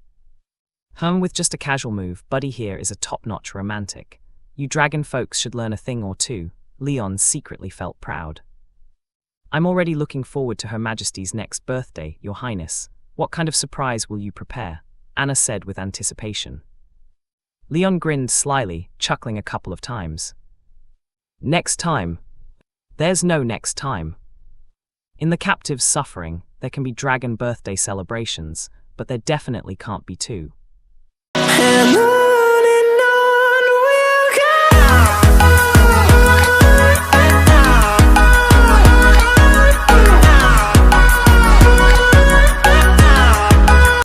With just a casual move, Buddy here is a top-notch romantic. You dragon folks should learn a thing or two. Leon secretly felt proud. I'm already looking forward to Her Majesty's next birthday, Your Highness. What kind of surprise will you prepare? Anna said with anticipation. Leon grinned slyly, chuckling a couple of times. Next time? There's no next time. In the captive's suffering, there can be dragon birthday celebrations, but there definitely can't be 2.